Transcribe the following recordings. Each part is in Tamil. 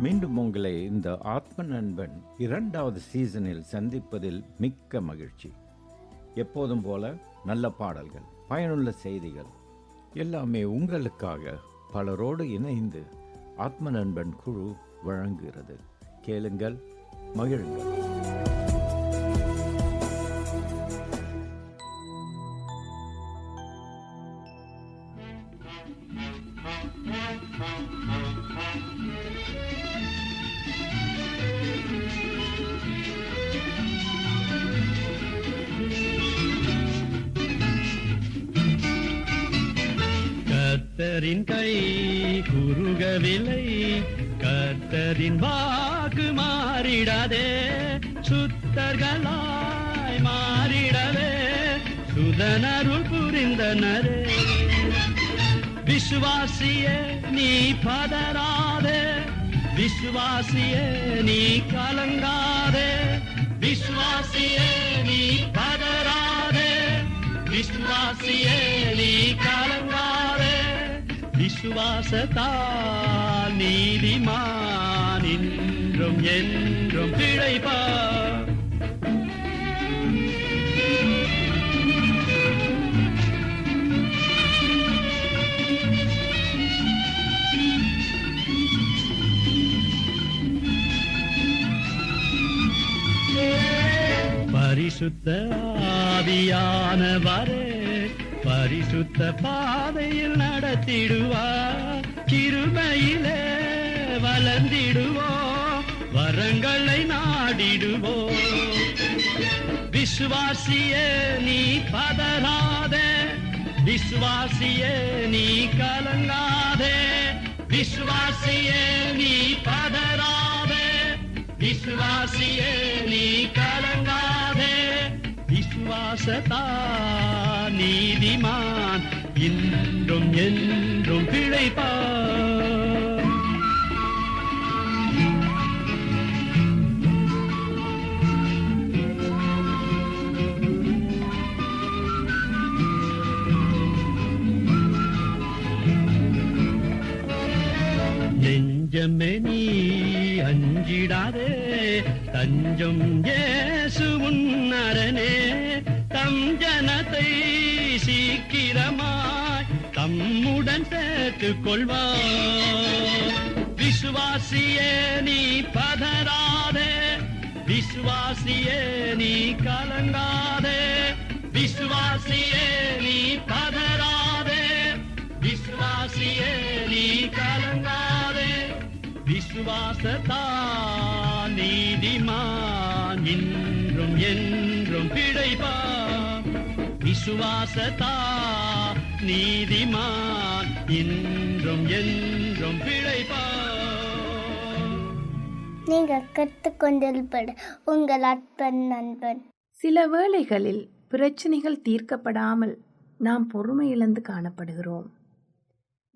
மீண்டும் உங்களை இந்த ஆத்ம நண்பன் 2வது சீசனில் சந்திப்பதில் மிக்க மகிழ்ச்சி. எப்போதும் போல நல்ல பாடல்கள், பயனுள்ள செய்திகள் எல்லாமே உங்களுக்காக பலரோடு இணைந்து ஆத்ம நண்பன் குழு வழங்குகிறது. கேளுங்கள், மகிழுங்கள். கர்த்தரின் கை குறுகவில்லை, கர்த்தரின் வாக்கு மாறிடாதே, சுத்தர்களாய் மாறிடவே சுதனருள் புரிந்தனரே. விசுவாசியே நீ பதறாதே, விசுவாசியே நீ கலங்காதே, விசுவாசியே நீ பதறாதே, விசுவாசியே நீ கலங்காதே. விசுவாசத்தால் நீதிமான் இன்றும் என்றும் பிழைப்பார். பரிசுத்த ஆவியானவரே பரிசுத்த பாதையில் நடத்திடுவார், கிருபையிலே வளர்ந்திடுவோம், வரங்களை நாடிடுவோம். விசுவாசியே நீ பதறாதே, விசுவாசியே நீ கலங்காதே, விசுவாசியே நீ பதறாதே, விசுவாசியே நீ கலங்காதே. விசுவாசத்தா நீதிமான் இன்றும் என்றும் பிழைப்பார். நெஞ்சமே நீ அஞ்சிடாதே, தஞ்சம் இயேசு உன்னரனே. தம் ஜனத்தை சீக்கிரமாய் தம்முடன் சேர்த்துக் கொள்வார். விசுவாசியே நீ பதறாதே, விசுவாசியே நீ கலங்காதே, விசுவாசியே நீ பதறாதே, விசுவாசியே நீ கலங்காதே. விசுவாசத்தா நீதிமான் இன்றும் என்றும் பிழைப்பார். விசுவாசத்தா நீதிமான் இன்றும் என்றும் பிழைப்பார். நீங்கள் கற்றுக்கொண்டிருப்பது உங்கள் அற்பன் நண்பன். சில வேளைகளில் பிரச்சனைகள் தீர்க்கப்படாமல் நாம் பொறுமை இழந்து காணப்படுகிறோம்.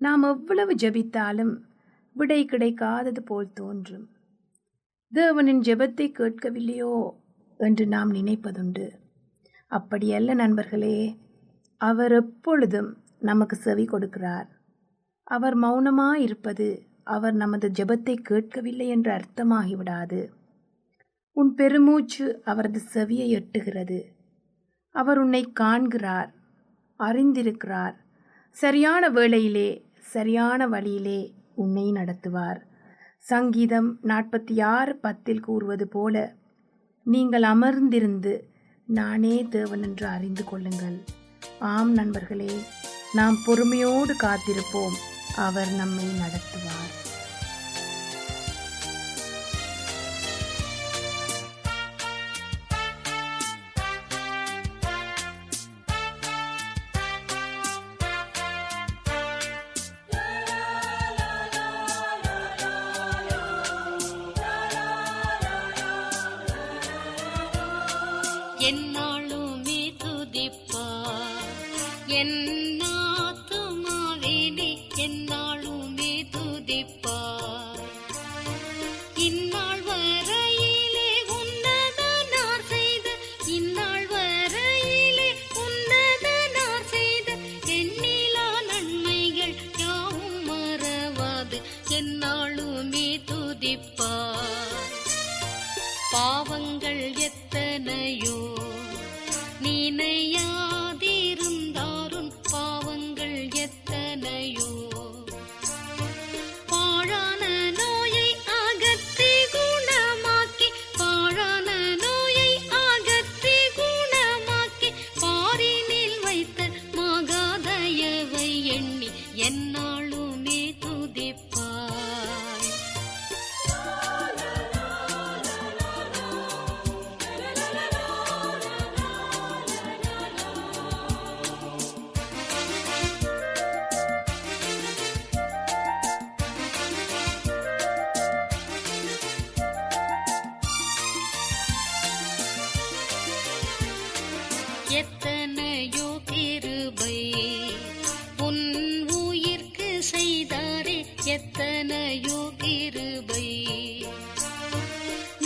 நாம் எவ்வளவு ஜெபித்தாலும் விடை கிடைக்காதது போல் தோன்றும். தேவனின் ஜெபத்தை கேட்கவில்லையோ என்று நாம் நினைப்பதுண்டு. அப்படியல்ல நண்பர்களே, அவர் எப்பொழுதும் நமக்கு செவி கொடுக்கிறார். அவர் மௌனமாயிருப்பது அவர் நமது ஜெபத்தை கேட்கவில்லை என்று அர்த்தமாகிவிடாது. உன் பெருமூச்சு அவரது செவியை எட்டுகிறது. அவர் உன்னை காண்கிறார், அறிந்திருக்கிறார். சரியான வேளையிலே சரியான வழியிலே உன்னை நடத்துவார். சங்கீதம் 46:10 கூறுவது போல, நீங்கள் அமர்ந்திருந்து நானே தேவன் என்று அறிந்து கொள்ளுங்கள். ஆம் நண்பர்களே, நாம் பொறுமையோடு காத்திருப்போம், அவர் நம்மை நடத்துவார். என்னாலுமே துதிப்பார், என் ஆத்துமாவே என்னாலுமே துதிப்பார். எத்தனையோ கிருபை உன் உயிர்க்கு செய்தாரே எத்தனையோ கிருபை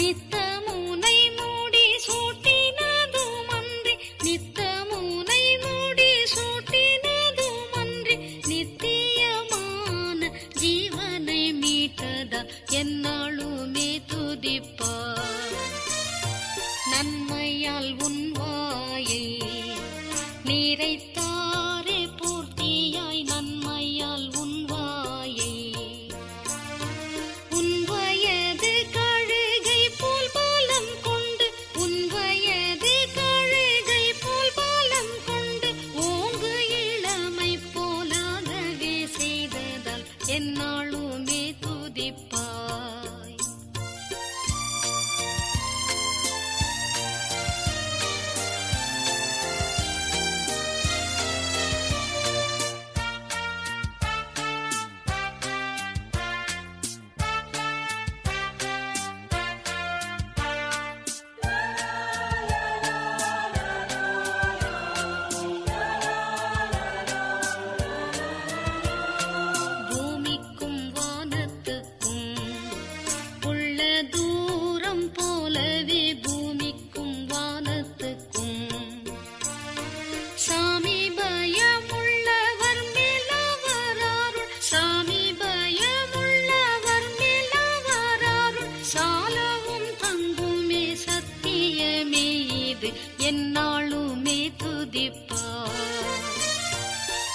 நித்தமுனை மூடி சூட்டினதுமன்றி நித்தமுனை மூடி சூட்டினதுமன்றி நித்தியமான ஜீவனை மீட்டதா என்னாலுமே துதிப்பார் நன்மையால் உன் வாயை நிறைத்தாரே பூர்த்தியாய் நன்மையால் உன் வாயை உன் வயது கழுகை போல் பாலம் கொண்டு உன் வயது கழுகை போல் பாலம் கொண்டு ஓங்கு இளமை போலாகவே செய்ததால் என்னாலுமே துதிப்பாய் பூமிக்கும் வானத்துக்கும் உள்ள தூரம் போலவே பூமிக்கும் வானத்துக்கும் சாமி பயமுள்ளவர் மேலவராருள் சாமி பயமுள்ளவர் மேலவராருள் சாலவும் தங்குமே சத்தியமே இது என்னாலுமே துதிப்பார்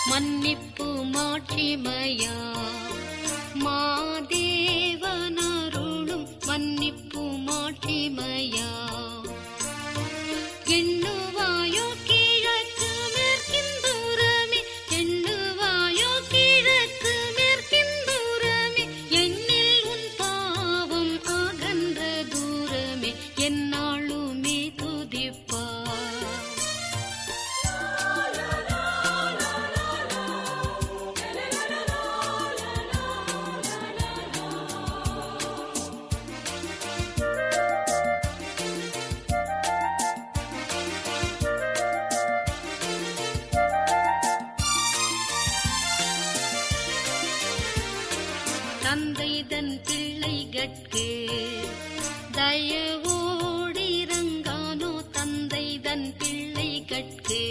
மன்னிப்பு மாட்சிமையா மாதேவனருளும் மன்னிப்பு மாட்சிமையா எண்ணுவாயோ கிழக்கு மேற்கிந்தூரமே எண்ணுவாயோ கிழக்கு மேற்கிந்தூரமே எண்ணில் உன் பாவம் அகன்ற தூரமே என்னாலுமே துதிப்பார் தந்தை தன் பிள்ளைகட்கு தயவோடிரங்கானோ தந்தை தன் பிள்ளைகட்கு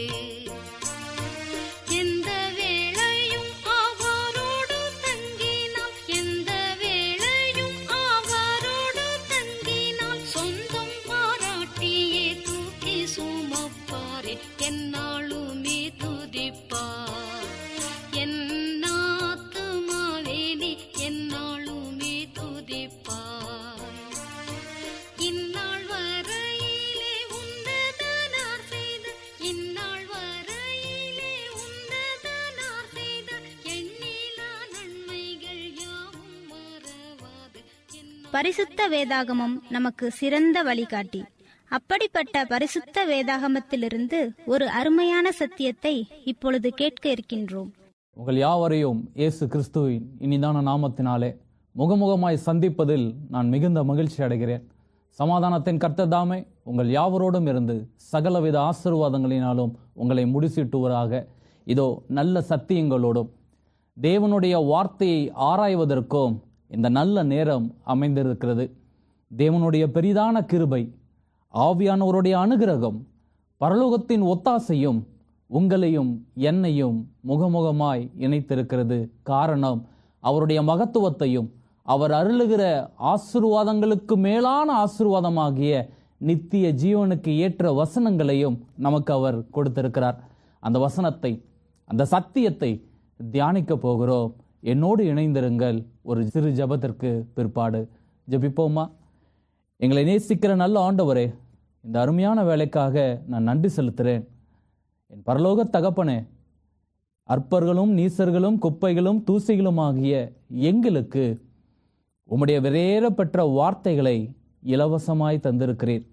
எந்த வேளையும் அவரோடு தங்கினான் எந்த வேளையும் அவரோடு தங்கினான் சொந்தம் பாராட்டியே தூக்கி சுமப்பாரே என்னாலுமே துதிப்பார் என்னாத்துமாவே நீ என்னாலுமே துதிப்பாய் இந்நாள் வரையிலே உன்னதனார் செய்த இந்நாள் வரையிலே உன்னதனார் செய்த எண்ணிலா நன்மைகள் யாவும் மறவாது பரிசுத்த வேதாகமம் நமக்கு சிறந்த வழிகாட்டி. அப்படிப்பட்ட பரிசுத்த வேதாகமத்திலிருந்து ஒரு அருமையான சத்தியத்தை இப்பொழுது கேட்க இருக்கின்றோம். உங்கள் யாவரையும் இயேசு கிறிஸ்துவின் இனிதான நாமத்தினாலே முகமுகமாய் சந்திப்பதில் நான் மிகுந்த மகிழ்ச்சி அடைகிறேன். சமாதானத்தின் கர்த்தர் உங்கள் யாவரோடும் இருந்து சகலவித ஆசீர்வாதங்களினாலும் உங்களை முடிசூட்டுவராக. இதோ நல்ல சத்தியங்களோடும் தேவனுடைய வார்த்தையை ஆராய்வதற்கும் இந்த நல்ல நேரம் அமைந்திருக்கிறது. தேவனுடைய பெரிதான கிருபை, ஆவியானவருடைய அனுகிரகம், பரலோகத்தின் ஒத்தாசையும் உங்களையும் என்னையும் முகமுகமாய் இணைத்திருக்கிறது. காரணம், அவருடைய மகத்துவத்தையும் அவர் அருளுகிற ஆசீர்வாதங்களுக்கு மேலான ஆசீர்வாதமாகிய நித்திய ஜீவனுக்கு ஏற்ற வசனங்களையும் நமக்கு அவர் கொடுத்திருக்கிறார். அந்த வசனத்தை, அந்த சத்தியத்தை தியானிக்க போகிறோம். என்னோடு இணைந்திருங்கள். ஒரு சிறு ஜெபத்திற்கு பிற்பாடு ஜெபிப்போமா? எங்களை நேசிக்கிற நல்ல ஆண்டவரே, இந்த அருமையான வேலைக்காக நான் நன்றி செலுத்துகிறேன். என் பரலோக தகப்பனே, அற்பர்களும் நீசர்களும் குப்பைகளும் தூசிகளும் ஆகிய எங்களுக்கு உம்முடைய விலையேறப்பெற்ற வார்த்தைகளை இலவசமாய் தந்திருக்கிறீர்.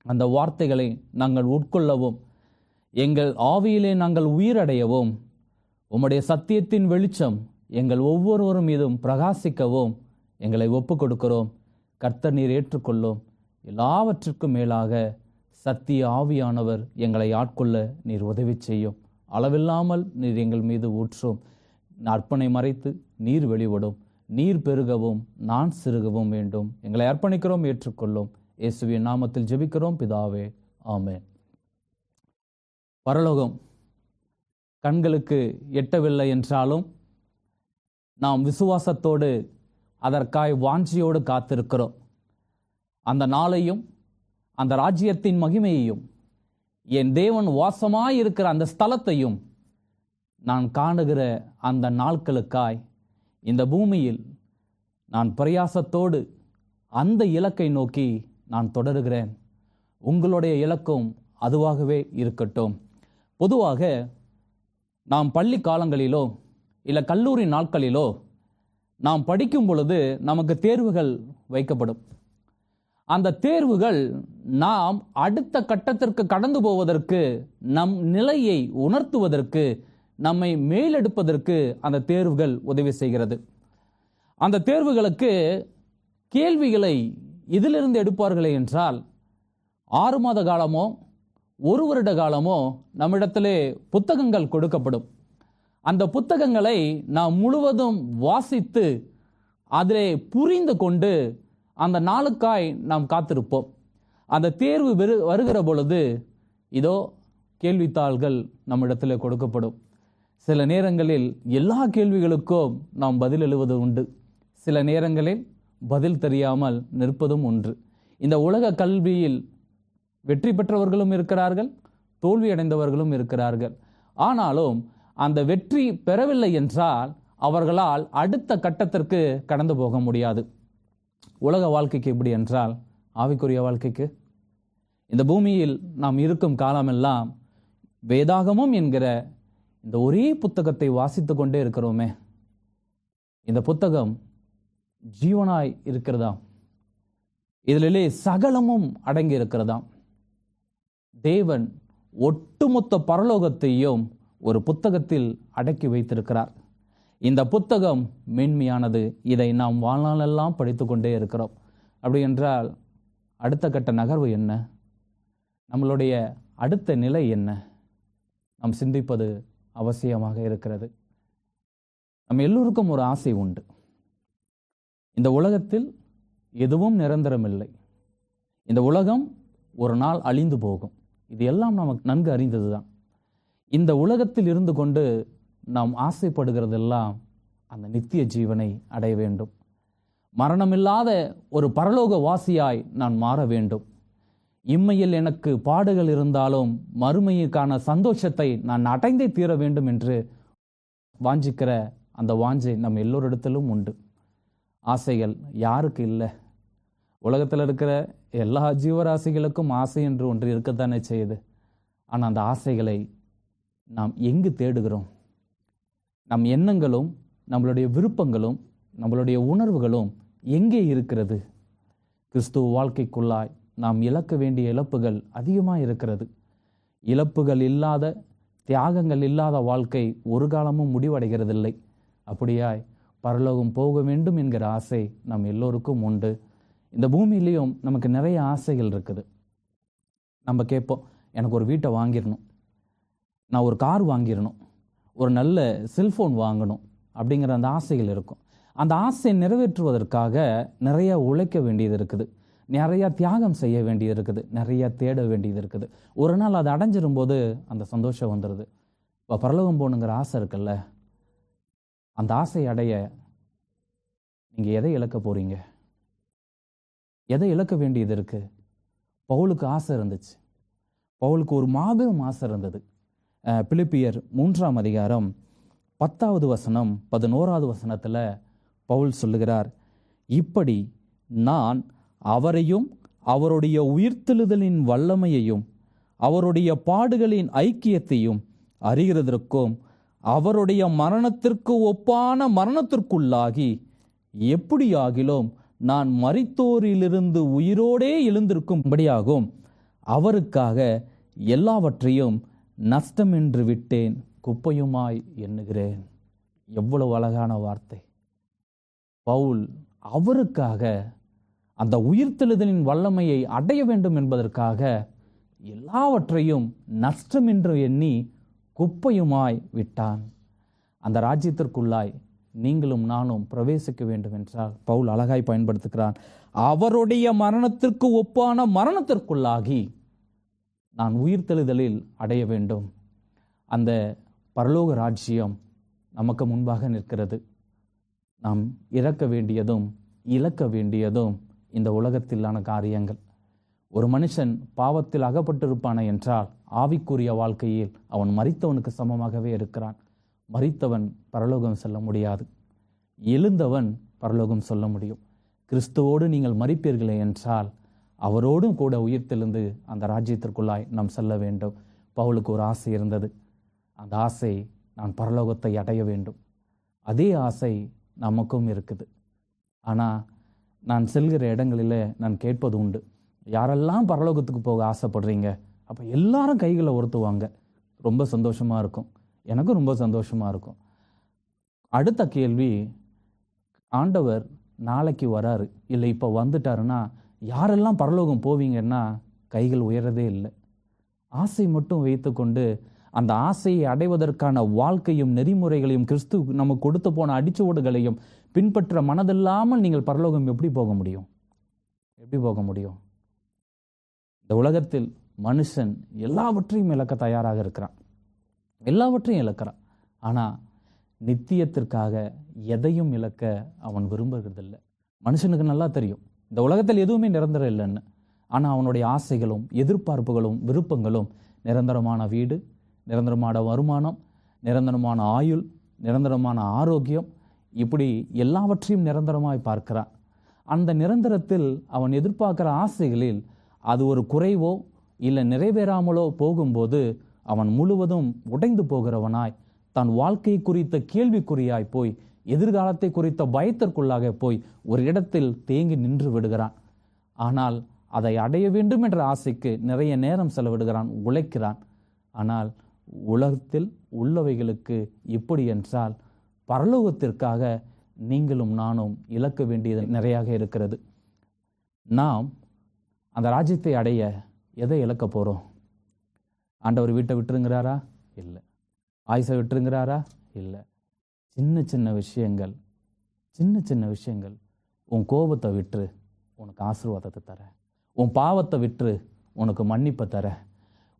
அந்த வார்த்தைகளை நாங்கள் உட்கொள்ளவும், எங்கள் ஆவியிலே நாங்கள் உயிரடையவும், உம்முடைய சத்தியத்தின் வெளிச்சம் எங்கள் ஒவ்வொருவரும் மீதும் பிரகாசிக்கவும் எங்களை ஒப்பு கொடுக்கிறோம். கர்த்தர் நீர் ஏற்றுக்கொள்ளும். எல்லாவற்றிற்கும் மேலாக சத்திய ஆவியானவர் எங்களை ஆட்கொள்ள நீர் உதவி செய்யும். அளவில்லாமல் நீர் எங்கள் மீது ஊற்றும். அர்ப்பணை மறைத்து நீர் வெளிவிடும். நீர் பெருகவும் நான் சிறுகவும் வேண்டும். எங்களை அர்ப்பணிக்கிறோம், ஏற்றுக்கொள்ளும். இயேசுவின் நாமத்தில் ஜெபிக்கிறோம் பிதாவே, ஆமென். பரலோகம் கண்களுக்கு எட்டவில்லை என்றாலும் நாம் விசுவாசத்தோடு அதற்காய் வாஞ்சியோடு காத்திருக்கிறோம். அந்த நாளையும் அந்த ராஜ்யத்தின் மகிமையையும் என் தேவன் வாசமாயிருக்கிற அந்த ஸ்தலத்தையும் நான் காணுகிற அந்த நாட்களுக்காய் இந்த பூமியில் நான் பிரயாசத்தோடு அந்த இலக்கை நோக்கி நான் தொடருகிறேன். உங்களுடைய இலக்கும் அதுவாகவே இருக்கட்டும். பொதுவாக நாம் பள்ளி காலங்களிலோ இல்லை கல்லூரி நாட்களிலோ நாம் படிக்கும் பொழுது நமக்கு தேர்வுகள் வைக்கப்படும். அந்த தேர்வுகள் நாம் அடுத்த கட்டத்திற்கு கடந்து போவதற்கு, நம் நிலையை உணர்த்துவதற்கு, நம்மை மேலெடுப்பதற்கு அந்த தேர்வுகள் உதவி செய்கிறது. அந்த தேர்வுகளுக்கு கேள்விகளை இதிலிருந்து எடுப்பார்களே என்றால் 6 மாத காலமோ 1 வருட காலமோ நம்மிடத்திலே புத்தகங்கள் கொடுக்கப்படும். அந்த புத்தகங்களை நாம் முழுவதும் வாசித்து அதிலே புரிந்து கொண்டு அந்த நாளுக்காய் நாம் காத்திருப்போம். அந்த தேர்வு வருகிற பொழுது இதோ கேள்வித்தாள்கள் நம்மிடத்தில் கொடுக்கப்படும். சில நேரங்களில் எல்லா கேள்விகளுக்கும் நாம் பதில் எழுவது உண்டு. சில நேரங்களில் பதில் தெரியாமல் நிற்பதும் ஒன்று. இந்த உலக கல்வியில் வெற்றி பெற்றவர்களும் இருக்கிறார்கள், தோல்வி அடைந்தவர்களும் இருக்கிறார்கள். ஆனாலும் அந்த வெற்றி பெறவில்லை என்றால் அவர்களால் அடுத்த கட்டத்திற்கு கடந்து போக முடியாது. உலக வாழ்க்கைக்கு எப்படி என்றால் ஆவிக்குரிய வாழ்க்கைக்கு இந்த பூமியில் நாம் இருக்கும் காலமெல்லாம் வேதாகமம் என்கிற இந்த ஒரே புத்தகத்தை வாசித்து கொண்டே இருக்கிறோமே. இந்த புத்தகம் ஜீவனாய் இருக்கிறதாம். இதிலே சகலமும் அடங்கி இருக்கிறதாம். தேவன் ஒட்டுமொத்த பரலோகத்தையும் ஒரு புத்தகத்தில் அடக்கி வைத்திருக்கிறார். இந்த புத்தகம் மேன்மையானது. இதை நாம் வாழ்நாளெல்லாம் படித்து கொண்டே இருக்கிறோம். அப்படி என்றால் அடுத்த கட்ட நகர்வு என்ன? நம்மளுடைய அடுத்த நிலை என்ன? நாம் சிந்திப்பது அவசியமாக இருக்கிறது. நம்ம எல்லோருக்கும் ஒரு ஆசை உண்டு. இந்த உலகத்தில் எதுவும் நிரந்தரமில்லை. இந்த உலகம் ஒரு நாள் அழிந்து போகும். இது எல்லாம் நமக்கு நன்கு அறிந்தது தான். இந்த உலகத்தில் இருந்து கொண்டு நாம் ஆசைப்படுகிறதெல்லாம் அந்த நித்திய ஜீவனை அடைய வேண்டும். மரணமில்லாத ஒரு பரலோக வாசியாய் நான் மாற வேண்டும். இம்மையில் எனக்கு பாடுகள் இருந்தாலும் மறுமைக்கான சந்தோஷத்தை நான் அடைந்தே தீர வேண்டும் என்று வாஞ்சிக்கிற அந்த வாஞ்சை நம் எல்லோரிடத்திலும் உண்டு. ஆசைகள் யாருக்கு இல்லை? உலகத்தில் இருக்கிற எல்லா ஜீவராசிகளுக்கும் ஆசை என்று ஒன்று இருக்கத்தானே செய்யுது. ஆனால் அந்த ஆசைகளை நாம் எங்கு தேடுகிறோம்? நம் எண்ணங்களும் நம்மளுடைய விருப்பங்களும் நம்மளுடைய உணர்வுகளும் எங்கே இருக்கிறது? கிறிஸ்துவ வாழ்க்கைக்குள்ளாய் நாம் இழக்க வேண்டிய இழப்புகள் அதிகமாக இருக்கிறது. இழப்புகள் இல்லாத, தியாகங்கள் இல்லாத வாழ்க்கை ஒரு காலமும் முடிவடைகிறதில்லை. அப்படியாய் பரலோகம் போக வேண்டும் என்கிற ஆசை நம் எல்லோருக்கும் உண்டு. இந்த பூமியிலையும் நமக்கு நிறைய ஆசைகள் இருக்குது. நம்ம கேட்போம், எனக்கு ஒரு வீட்டை வாங்கிடணும், நான் ஒரு கார் வாங்கிடணும், ஒரு நல்ல செல்ஃபோன் வாங்கணும் அப்படிங்கிற அந்த ஆசைகள் இருக்கும். அந்த ஆசையை நிறைவேற்றுவதற்காக நிறைய உழைக்க வேண்டியது இருக்குது, நிறையா தியாகம் செய்ய வேண்டியது இருக்குது, நிறையா தேட வேண்டியது இருக்குது. ஒரு நாள் அதை அடைஞ்சிரும் போது அந்த சந்தோஷம் வந்துடுது. இப்போ பரலோகம் போகணுங்கிற ஆசை இருக்குல்ல, அந்த ஆசை அடைய நீங்கள் எதை இழக்க போகிறீங்க? எதை இழக்க வேண்டியது இருக்குது? பவுலுக்கு ஆசை இருந்துச்சு. பவுலுக்கு ஒரு மாபெரும் ஆசை இருந்தது. பிலிப்பியர் 3ஆம் அதிகாரம் 10வது வசனம் 11வது வசனத்தில் பவுல் சொல்லுகிறார், இப்படி நான் அவரையும் அவருடைய உயிர்த்தெழுதலின் வல்லமையையும் அவருடைய பாடுகளின் ஐக்கியத்தையும் அறிகிறதற்கும் அவருடைய மரணத்திற்கு ஒப்பான மரணத்திற்குள்ளாகி எப்படியாகிலும் நான் மரித்தோரிலிருந்து உயிரோடே எழுந்திருக்கும்படியாகும் அவருக்காக எல்லாவற்றையும் நஷ்டம் என்று விட்டேன், குப்பையுமாய் எண்ணுகிறேன். எவ்வளவு அழகான வார்த்தை! பவுல் அவருக்காக அந்த உயிர்த்தெழுதலின் வல்லமையை அடைய வேண்டும் என்பதற்காக எல்லாவற்றையும் நஷ்டம் என்று எண்ணி குப்பையுமாய் விட்டான். அந்த ராஜ்யத்திற்குள்ளாய் நீங்களும் நானும் பிரவேசிக்க வேண்டும் என்றால் பவுல் அழகாய் பயன்படுத்துகிறான். அவருடைய மரணத்திற்கு ஒப்பான மரணத்திற்குள்ளாகி நான் உயிர்த்தெழுதலில் அடைய வேண்டும். அந்த பரலோக ராஜ்யம் நமக்கு முன்பாக நிற்கிறது. நாம் இறக்க வேண்டியதும் இழக்க வேண்டியதும் இந்த உலகத்திலான காரியங்கள். ஒரு மனுஷன் பாவத்தில் அகப்பட்டிருப்பான என்றால் ஆவிக்குரிய வாழ்க்கையில் அவன் மரித்தவனுக்கு சமமாகவே இருக்கிறான். மரித்தவன் பரலோகம் செல்ல முடியாது, எழுந்தவன் பரலோகம் சொல்ல முடியும். கிறிஸ்துவோடு நீங்கள் மரிப்பீர்களே என்றால் அவரோடும் கூட உயிர்த்தெழுந்து அந்த ராஜ்யத்திற்குள்ளாய் நாம் செல்ல வேண்டும். பவுலுக்கு ஒரு ஆசை இருந்தது. அந்த ஆசை, நான் பரலோகத்தை அடைய வேண்டும். அதே ஆசை நமக்கும் இருக்குது. ஆனால் நான் செல்கிற இடங்களில் நான் கேட்பது உண்டு, யாரெல்லாம் பரலோகத்துக்கு போக ஆசைப்படுறீங்க? அப்போ எல்லாரும் கைகளை உறுத்துவாங்க. ரொம்ப சந்தோஷமாக இருக்கும், எனக்கும் ரொம்ப சந்தோஷமாக இருக்கும். அடுத்த கேள்வி, ஆண்டவர் நாளைக்கு வராரு இல்லை இப்போ வந்துட்டாருன்னா யாரெல்லாம் பரலோகம் போவீங்கன்னா கைகள் உயரதே இல்லை. ஆசை மட்டும் வைத்துக்கொண்டு அந்த ஆசையை அடைவதற்கான வாழ்க்கையும் நெறிமுறைகளையும் கிறிஸ்து நமக்கு கொடுத்து போன அடிச்சுவடுகளையும் பின்பற்ற மனதில்லாமல் நீங்கள் பரலோகம் எப்படி போக முடியும்? எப்படி போக முடியும்? இந்த உலகத்தில் மனுஷன் எல்லாவற்றையும் இழக்க தயாராக இருக்கிறான், எல்லாவற்றையும் இழக்கிறான். ஆனால் நித்தியத்திற்காக எதையும் இழக்க அவன் விரும்புகிறதில்லை. மனுஷனுக்கு நல்லா தெரியும் இந்த உலகத்தில் எதுவுமே நிரந்தரம் இல்லைன்னு. ஆனால் அவனுடைய ஆசைகளும் எதிர்பார்ப்புகளும் விருப்பங்களும் நிரந்தரமான வீடு, நிரந்தரமான வருமானம், நிரந்தரமான ஆயுள், நிரந்தரமான ஆரோக்கியம், இப்படி எல்லாவற்றையும் நிரந்தரமாய் பார்க்கிறான். அந்த நிரந்தரத்தில் அவன் எதிர்பார்க்கிற ஆசைகளில் அது ஒரு குறைவோ இல்லை நிறைவேறாமலோ போகும்போது அவன் முழுவதும் உடைந்து போகிறவனாய், தன் வாழ்க்கை குறித்த கேள்விக்குறியாய் போய், எதிர்காலத்தை குறித்த பயத்திற்குள்ளாக போய் ஒரு இடத்தில் தேங்கி நின்று விடுகிறான். ஆனால் அதை அடைய வேண்டும் என்ற ஆசைக்கு நிறைய நேரம் செலவிடுகிறான், உழைக்கிறான். ஆனால் உலகத்தில் உள்ளவைகளுக்கு இப்படி என்றால் பரலோகத்திற்காக நீங்களும் நானும் இழக்க வேண்டியது நிறையாக இருக்கிறது. நாம் அந்த ராஜ்யத்தை அடைய எதை இழக்க போகிறோம்? ஆண்டவர் வீட்டை விட்டுருங்கிறாரா? இல்லை. ஆயுசை விட்டுருங்கிறாரா? இல்லை. சின்ன சின்ன விஷயங்கள், சின்ன சின்ன விஷயங்கள். உன் கோபத்தை விட்டு உனக்கு ஆசீர்வாதத்தை தர, உன் பாவத்தை விட்டு உனக்கு மன்னிப்பை தர,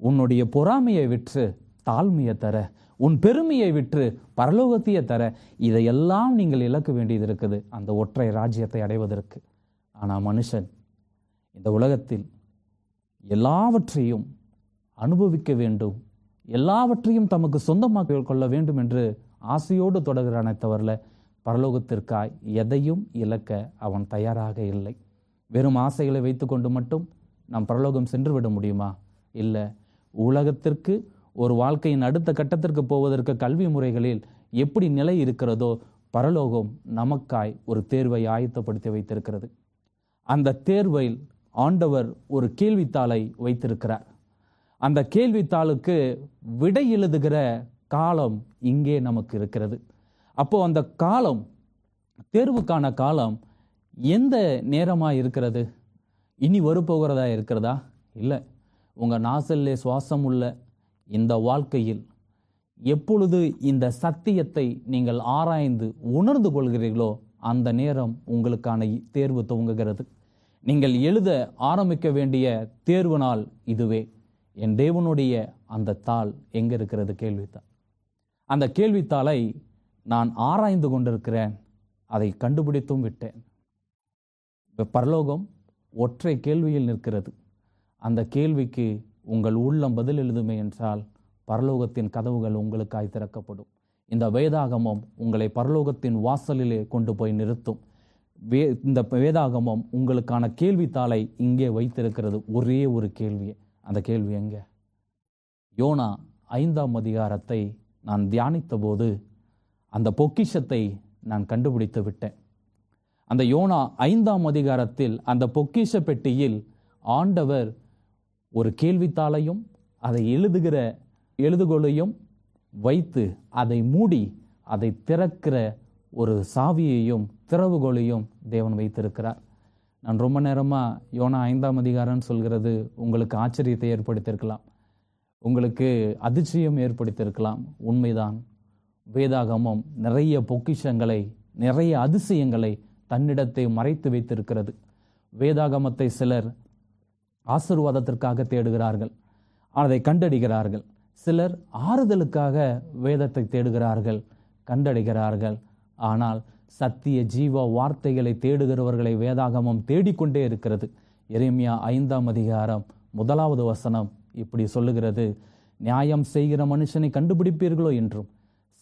உன்னுடைய பொறாமையை விற்று தாழ்மையை தர, உன் பெருமையை விற்று பரலோகத்தையே தர. இதையெல்லாம் நீங்கள் இழக்க வேண்டியது இருக்குது அந்த ஒற்றை ராஜ்யத்தை அடைவதற்கு. ஆனால் மனுஷன் இந்த உலகத்தில் எல்லாவற்றையும் அனுபவிக்க வேண்டும், எல்லாவற்றையும் தமக்கு சொந்தமாக கொள்ள வேண்டும் என்று ஆசையோடு தொடர்கிறானே தவிர பரலோகத்திற்காய் எதையும் இழக்க அவன் தயாராக இல்லை. வெறும் ஆசைகளை வைத்துக்கொண்டு மட்டும் நாம் பரலோகம் சென்று விட முடியுமா? இல்லை. உலகத்திற்கு ஒரு வாழ்க்கையின் அடுத்த கட்டத்திற்கு போவதற்கு கல்வி முறைகளில் எப்படி நிலை இருக்கிறதோ பரலோகம் நமக்காய் ஒரு தேர்வை ஆயத்தப்படுத்தி வைத்திருக்கிறது. அந்த தேர்வில் ஆண்டவர் ஒரு கேள்வித்தாளை வைத்திருக்கிறார். அந்த கேள்வித்தாளுக்கு விடை எழுதுகிற காலம் இங்கே நமக்கு இருக்கிறது. அப்போ அந்த காலம், தேர்வுக்கான காலம் எந்த நேரமாக இருக்கிறது? இனி வரப்போகிறதா இருக்கிறதா? இல்லை. உங்கள் நாசல்லே சுவாசம் உள்ள இந்த வாழ்க்கையில் எப்பொழுது இந்த சத்தியத்தை நீங்கள் ஆராய்ந்து உணர்ந்து கொள்கிறீர்களோ அந்த நேரம் உங்களுக்கான தேர்வு துவங்குகிறது. நீங்கள் எழுத ஆரம்பிக்க வேண்டிய தேர்வு நாள் இதுவே. என் தேவனுடைய அந்த தாள் எங்கே இருக்கிறது? கேள்வித்தாள். அந்த கேள்வித்தாளை நான் ஆராய்ந்து கொண்டிருக்கிறேன், அதை கண்டுபிடித்தும் விட்டேன். பரலோகம் ஒற்றை கேள்வியில் நிற்கிறது. அந்த கேள்விக்கு உங்கள் உள்ளம் பதில் எழுதுமே என்றால் பரலோகத்தின் கதவுகள் உங்களுக்காய் திறக்கப்படும். இந்த வேதாகமம் உங்களை பரலோகத்தின் வாசலிலே கொண்டு போய் நிறுத்தும். இந்த வேதாகமம் உங்களுக்கான கேள்வித்தாளை இங்கே வைத்திருக்கிறது. ஒரே ஒரு கேள்வியே. அந்த கேள்வி எங்கே? யோனா 5ஆம் அதிகாரத்தை நான் தியானித்த போது அந்த பொக்கிஷத்தை நான் கண்டுபிடித்து விட்டேன். அந்த யோனா 5ஆம் அதிகாரத்தில் அந்த பொக்கிஷ பெட்டியில் ஆண்டவர் ஒரு கேள்வித்தாளையும் அதை எழுதுகோலையும் வைத்து அதை மூடி அதை திறக்கிற ஒரு சாவியையும் திறவுகோலையும் தேவன் வைத்திருக்கிறார். நான் ரொம்ப நேரமாக யோனா 5ஆம் அதிகாரம்னு சொல்கிறது உங்களுக்கு ஆச்சரியத்தை ஏற்படுத்தியிருக்கலாம், உங்களுக்கு அதிர்ச்சியம் ஏற்படுத்தியிருக்கலாம். உண்மைதான், வேதாகமம் நிறைய பொக்கிஷங்களை, நிறைய அதிசயங்களை தன்னிடத்தை மறைத்து வைத்திருக்கிறது. வேதாகமத்தை சிலர் ஆசீர்வாதத்திற்காக தேடுகிறார்கள், அதை கண்டடைகிறார்கள். சிலர் ஆறுதலுக்காக வேதத்தை தேடுகிறார்கள், கண்டடைகிறார்கள். ஆனால் சத்திய ஜீவ வார்த்தைகளை தேடுகிறவர்களை வேதாகமம் தேடிக்கொண்டே இருக்கிறது. எரேமியா 5ஆம் அதிகாரம் 1வது வசனம் இப்படி சொல்லுகிறது, நியாயம் செய்கிற மனுஷனை கண்டுபிடிப்பீர்களோ என்றும்,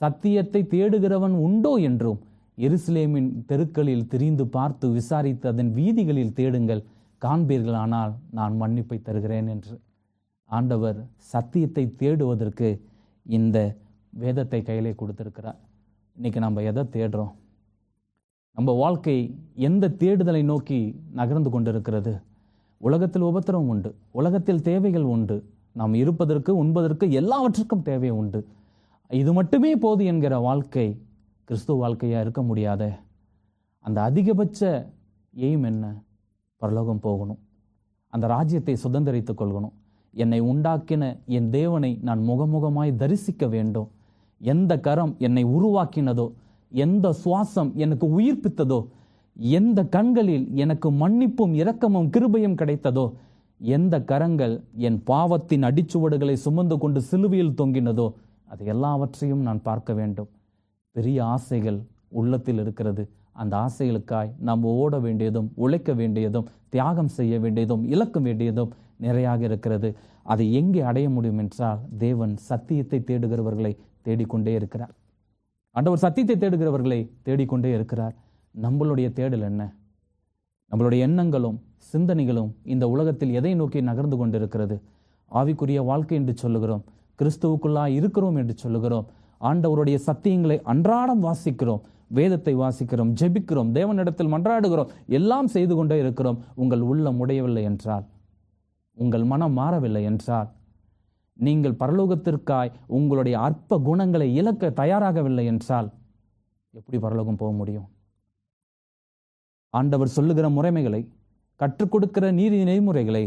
சத்தியத்தை தேடுகிறவன் உண்டோ என்றும், எருசலேமின் தெருக்களில் திரிந்து பார்த்து விசாரித்து அதன் வீதிகளில் தேடுங்கள், காண்பீர்கள், ஆனால் நான் மன்னிப்பை தருகிறேன் என்று. ஆண்டவர் சத்தியத்தை தேடுவதற்கு இந்த வேதத்தை கையிலே கொடுத்திருக்கிறார். இன்னைக்கு நம்ம எதை தேடுறோம்? நம்ம வாழ்க்கை எந்த தேடுதலை நோக்கி நகர்ந்து கொண்டிருக்கிறது? உலகத்தில் உபத்திரவம் உண்டு, உலகத்தில் தேவைகள் உண்டு, நாம் இருப்பதற்கு உண்பதற்கு எல்லாவற்றுக்கும் தேவை உண்டு. இது மட்டுமே போது என்கிற வாழ்க்கை கிறிஸ்துவ வாழ்க்கையாக இருக்க முடியாத. அந்த அதிகபட்ச எய்ம் என்ன? பரலோகம் போகணும், அந்த ராஜ்யத்தை சுதந்திரித்துக் கொள்ளணும். என்னை உண்டாக்கின என் தேவனை நான் முகமுகமாய் தரிசிக்க வேண்டும். எந்த கரம் என்னை உருவாக்கினதோ, எந்த சுவாசம் எனக்கு உயிர்ப்பித்ததோ, எந்த கண்களில் எனக்கு மன்னிப்பும் இரக்கமும் கிருபையும் கிடைத்ததோ, எந்த கரங்கள் என் பாவத்தின் அடிச்சுவடுகளை சுமந்து கொண்டு சிலுவையில் தொங்கினதோ, அது எல்லாவற்றையும் நான் பார்க்க வேண்டும். பெரிய ஆசைகள் உள்ளத்தில் இருக்கிறது. அந்த ஆசைகளுக்காய் நாம் ஓட வேண்டியதும், உழைக்க வேண்டியதும், தியாகம் செய்ய வேண்டியதும், இழக்க வேண்டியதும் நிறையாக இருக்கிறது. அதை எங்கே அடைய முடியும் என்றால், தேவன் சத்தியத்தை தேடுகிறவர்களை தேடிக்கொண்டே இருக்கிறார். ஆண்டவர் சத்தியத்தை தேடுகிறவர்களை தேடிக்கொண்டே இருக்கிறார். நம்மளுடைய தேடல் என்ன? நம்மளுடைய எண்ணங்களும் சிந்தனைகளும் இந்த உலகத்தில் எதை நோக்கி நகர்ந்து கொண்டிருக்கிறது? ஆவிக்குரிய வாழ்க்கை என்று சொல்லுகிறோம், கிறிஸ்துவுக்குள்ளாய் இருக்கிறோம் என்று சொல்லுகிறோம், ஆண்டவருடைய சத்தியங்களை அன்றாடம் வாசிக்கிறோம், வேதத்தை வாசிக்கிறோம், ஜெபிக்கிறோம், தேவனிடத்தில் மன்றாடுகிறோம், எல்லாம் செய்து கொண்டே இருக்கிறோம். உங்கள் உள்ளம் உடையவில்லை என்றால், உங்கள் மனம் மாறவில்லை என்றால், நீங்கள் பரலோகத்திற்காய் உங்களுடைய அற்ப குணங்களை இழக்க தயாராகவில்லை என்றால் எப்படி பரலோகம் போக முடியும்? ஆண்டவர் சொல்லுகிற முறைமைகளை, கற்றுக் கொடுக்கிற நீதி நெறிமுறைகளை,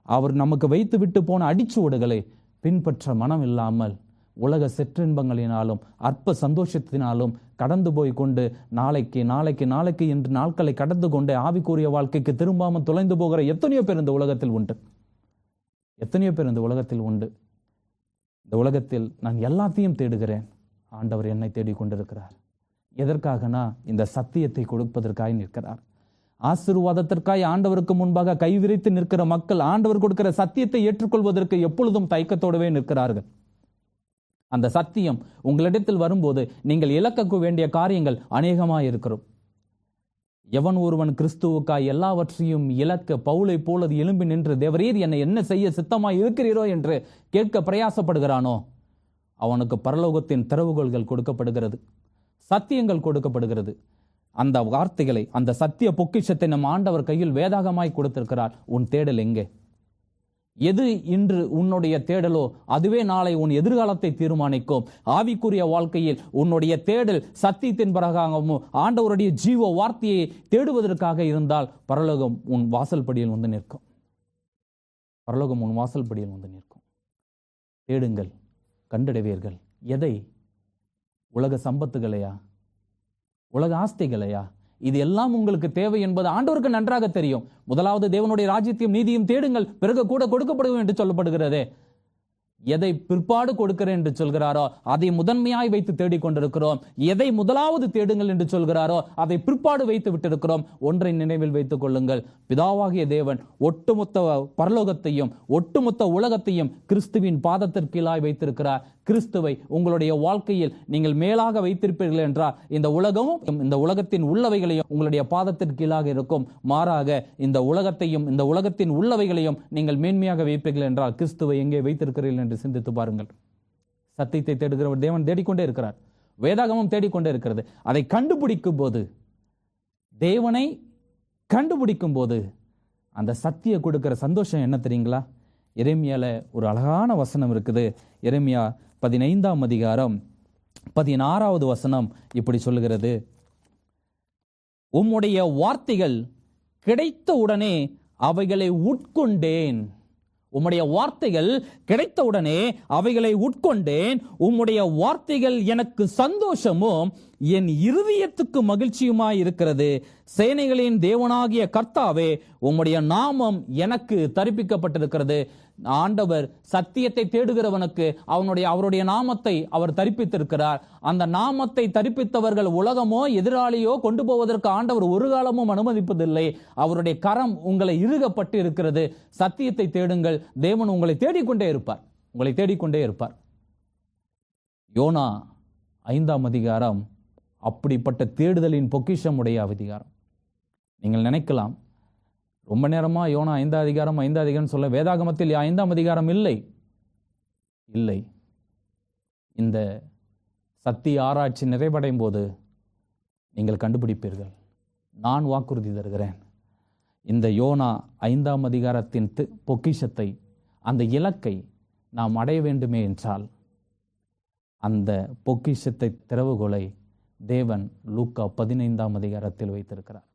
அவர் நமக்கு வைத்து விட்டு போன அடிச்சுவடுகளை பின்பற்ற மனம் இல்லாமல் உலக சிற்றின்பங்களினாலும் அற்ப சந்தோஷத்தினாலும் கடந்து போய் கொண்டு நாளைக்கு நாளைக்கு நாளைக்கு என்று நாட்களை கடந்து கொண்டு ஆவிக்குரிய வாழ்க்கைக்கு திரும்பாமல் தொலைந்து போகிற எத்தனையோ பேர் இந்த உலகத்தில் உண்டு. எத்தனையோ பேர் இந்த உலகத்தில் உண்டு. இந்த உலகத்தில் நான் எல்லாத்தையும் தேடுகிறேன், ஆண்டவர் என்னை தேடிக்கொண்டிருக்கிறார். எதற்காகனா இந்த சத்தியத்தை கொடுப்பதற்காக நிற்கிறார். ஆசீர்வாதத்திற்காய் ஆண்டவருக்கு முன்பாக கைவிரித்து நிற்கிற மக்கள் ஆண்டவர் கொடுக்கிற சத்தியத்தை ஏற்றுக்கொள்வதற்கு எப்பொழுதும் தயக்கத்தோடவே நிற்கிறார்கள். அந்த சத்தியம் உங்களிடத்தில் வரும்போது நீங்கள் இழக்க வேண்டிய காரியங்கள் அநேகமாக இருக்கிறோம். எவன் ஒருவன் கிறிஸ்துவுக்காய் எல்லாவற்றையும் இழக்க பவுலை போலது எழும்பி நின்று, தேவரீர் என்னை என்ன செய்ய சித்தமாய் இருக்கிறீரோ என்று கேட்க பிரயாசப்படுகிறானோ, அவனுக்கு பரலோகத்தின் திறவுகோல்கள் கொடுக்கப்படுகிறது, சத்தியங்கள் கொடுக்கப்படுகிறது. அந்த வார்த்தைகளை, அந்த சத்திய பொக்கிஷத்தை நம் ஆண்டவர் கையில் வேதாகமாய் கொடுத்திருக்கிறார். உன் தேடல் எங்கே? எது இன்று உன்னுடைய தேடலோ அதுவே நாளை உன் எதிர்காலத்தை தீர்மானிக்கும். ஆவிக்குரிய வாழ்க்கையில் உன்னுடைய தேடல் சத்தியத்தின் பிரகாரமும் ஆண்டவருடைய ஜீவ வார்த்தையை தேடுவதற்காக இருந்தால் பரலோகம் உன் வாசல் படியில் வந்து நிற்கும். பரலோகம் உன் வாசல் படியில் வந்து நிற்கும். தேடுங்கள், கண்டடைவீர்கள். எதை? உலக சம்பத்துகளையா? உலக ஆஸ்திகளையா? இது எல்லாம் உங்களுக்கு தேவை என்பது ஆண்டவருக்கு நன்றாக தெரியும். முதலாவது தேவனுடைய ராஜ்யத்தையும் நீதியும் தேடுங்கள், பிறகு கூட கொடுக்கப்படும் என்று சொல்லப்படுகிறதே. எதை பிற்பாடு கொடுக்கிறேன் என்று சொல்கிறாரோ அதை முதன்மையாய் வைத்து தேடிக்கொண்டிருக்கிறோம். எதை முதலாவது தேடுங்கள் என்று சொல்கிறாரோ அதை பிற்பாடு வைத்து விட்டிருக்கிறோம். ஒன்றை நினைவில் வைத்துக் கொள்ளுங்கள், பிதாவாகிய தேவன் ஒட்டுமொத்த பரலோகத்தையும் ஒட்டுமொத்த உலகத்தையும் கிறிஸ்துவின் பாதத்திற்கீழாய் வைத்திருக்கிறார். கிறிஸ்துவை உங்களுடைய வாழ்க்கையில் நீங்கள் மேலாக வைத்திருப்பீர்கள் என்றால் இந்த உலகமும் இந்த உலகத்தின் உள்ளவைகளையும் உங்களுடைய பாதத்திற்கு கீழாக இருக்கும். மாறாக இந்த உலகத்தையும் இந்த உலகத்தின் உள்ளவைகளையும் நீங்கள் மேன்மையாக வைப்பீர்கள் என்றால் கிறிஸ்துவை எங்கே வைத்திருக்கிறீர்கள் என்று சிந்தித்து பாருங்கள். சத்தியத்தை தேடுகிறவர் தேவன் தேடிக்கொண்டே இருக்கிறார். வேதாகமம் தேடிக்கொண்டே இருக்கிறது. அதை கண்டுபிடிக்கும் போது, தேவனை கண்டுபிடிக்கும் போது அந்த சத்திய கொடுக்கிற சந்தோஷம் என்ன தெரியுங்களா? எரேமியால ஒரு அழகான வசனம் இருக்குது. எரேமியா 15ஆம் அதிகாரம் 16வது வசனம் இப்படி சொல்லுகிறது, உம்முடைய வார்த்தைகள் கிடைத்த உடனே அவைகளை உட்கொண்டேன். உம்முடைய வார்த்தைகள் கிடைத்தவுடனே அவைகளை உட்கொண்டேன். உம்முடைய வார்த்தைகள் எனக்கு சந்தோஷமும் என் இருதயத்துக்கு மகிழ்ச்சியுமாய் இருக்கிறது. சேனைகளின் தேவனாகிய கர்த்தாவே, உம்முடைய நாமம் எனக்கு தரிப்பிக்கப்பட்டிருக்கிறது. ஆண்டவர் சத்தியத்தை தேடுகிறவனுக்கு அவருடைய நாமத்தை அவர் தரிப்பித்திருக்கிறார். அந்த நாமத்தை தரிப்பித்தவர்கள் உலகமோ எதிராளியோ கொண்டு போவதற்கு ஆண்டவர் ஒரு காலமும் அனுமதிப்பதில்லை. அவருடைய கரம் உங்களை இறுகப்பட்டு இருக்கிறது. சத்தியத்தை தேடுங்கள். தேவன் உங்களை தேடிக்கொண்டே இருப்பார். யோனா 5ஆம் அதிகாரம் அப்படிப்பட்ட தேடுதலின் பொக்கிஷம் உடைய அதிகாரம். நீங்கள் நினைக்கலாம், ரொம்ப நேரமா யோனா 5ஆம் அதிகாரம் சொல்ல வேதாகமத்தில் 5ஆம் அதிகாரம் இல்லை. இந்த சத்திய ஆராய்ச்சி நிறைவடையும் போது நீங்கள் கண்டுபிடிப்பீர்கள். நான் வாக்குறுதி தருகிறேன். இந்த யோனா 5ஆம் அதிகாரத்தின் பொக்கிஷத்தை, அந்த இலக்கை நாம் அடைய வேண்டுமே என்றால் அந்த பொக்கிஷத்தை திறவுகோலை தேவன் லூக்கா 15ஆம் அதிகாரத்தில் வைத்திருக்கிறார்.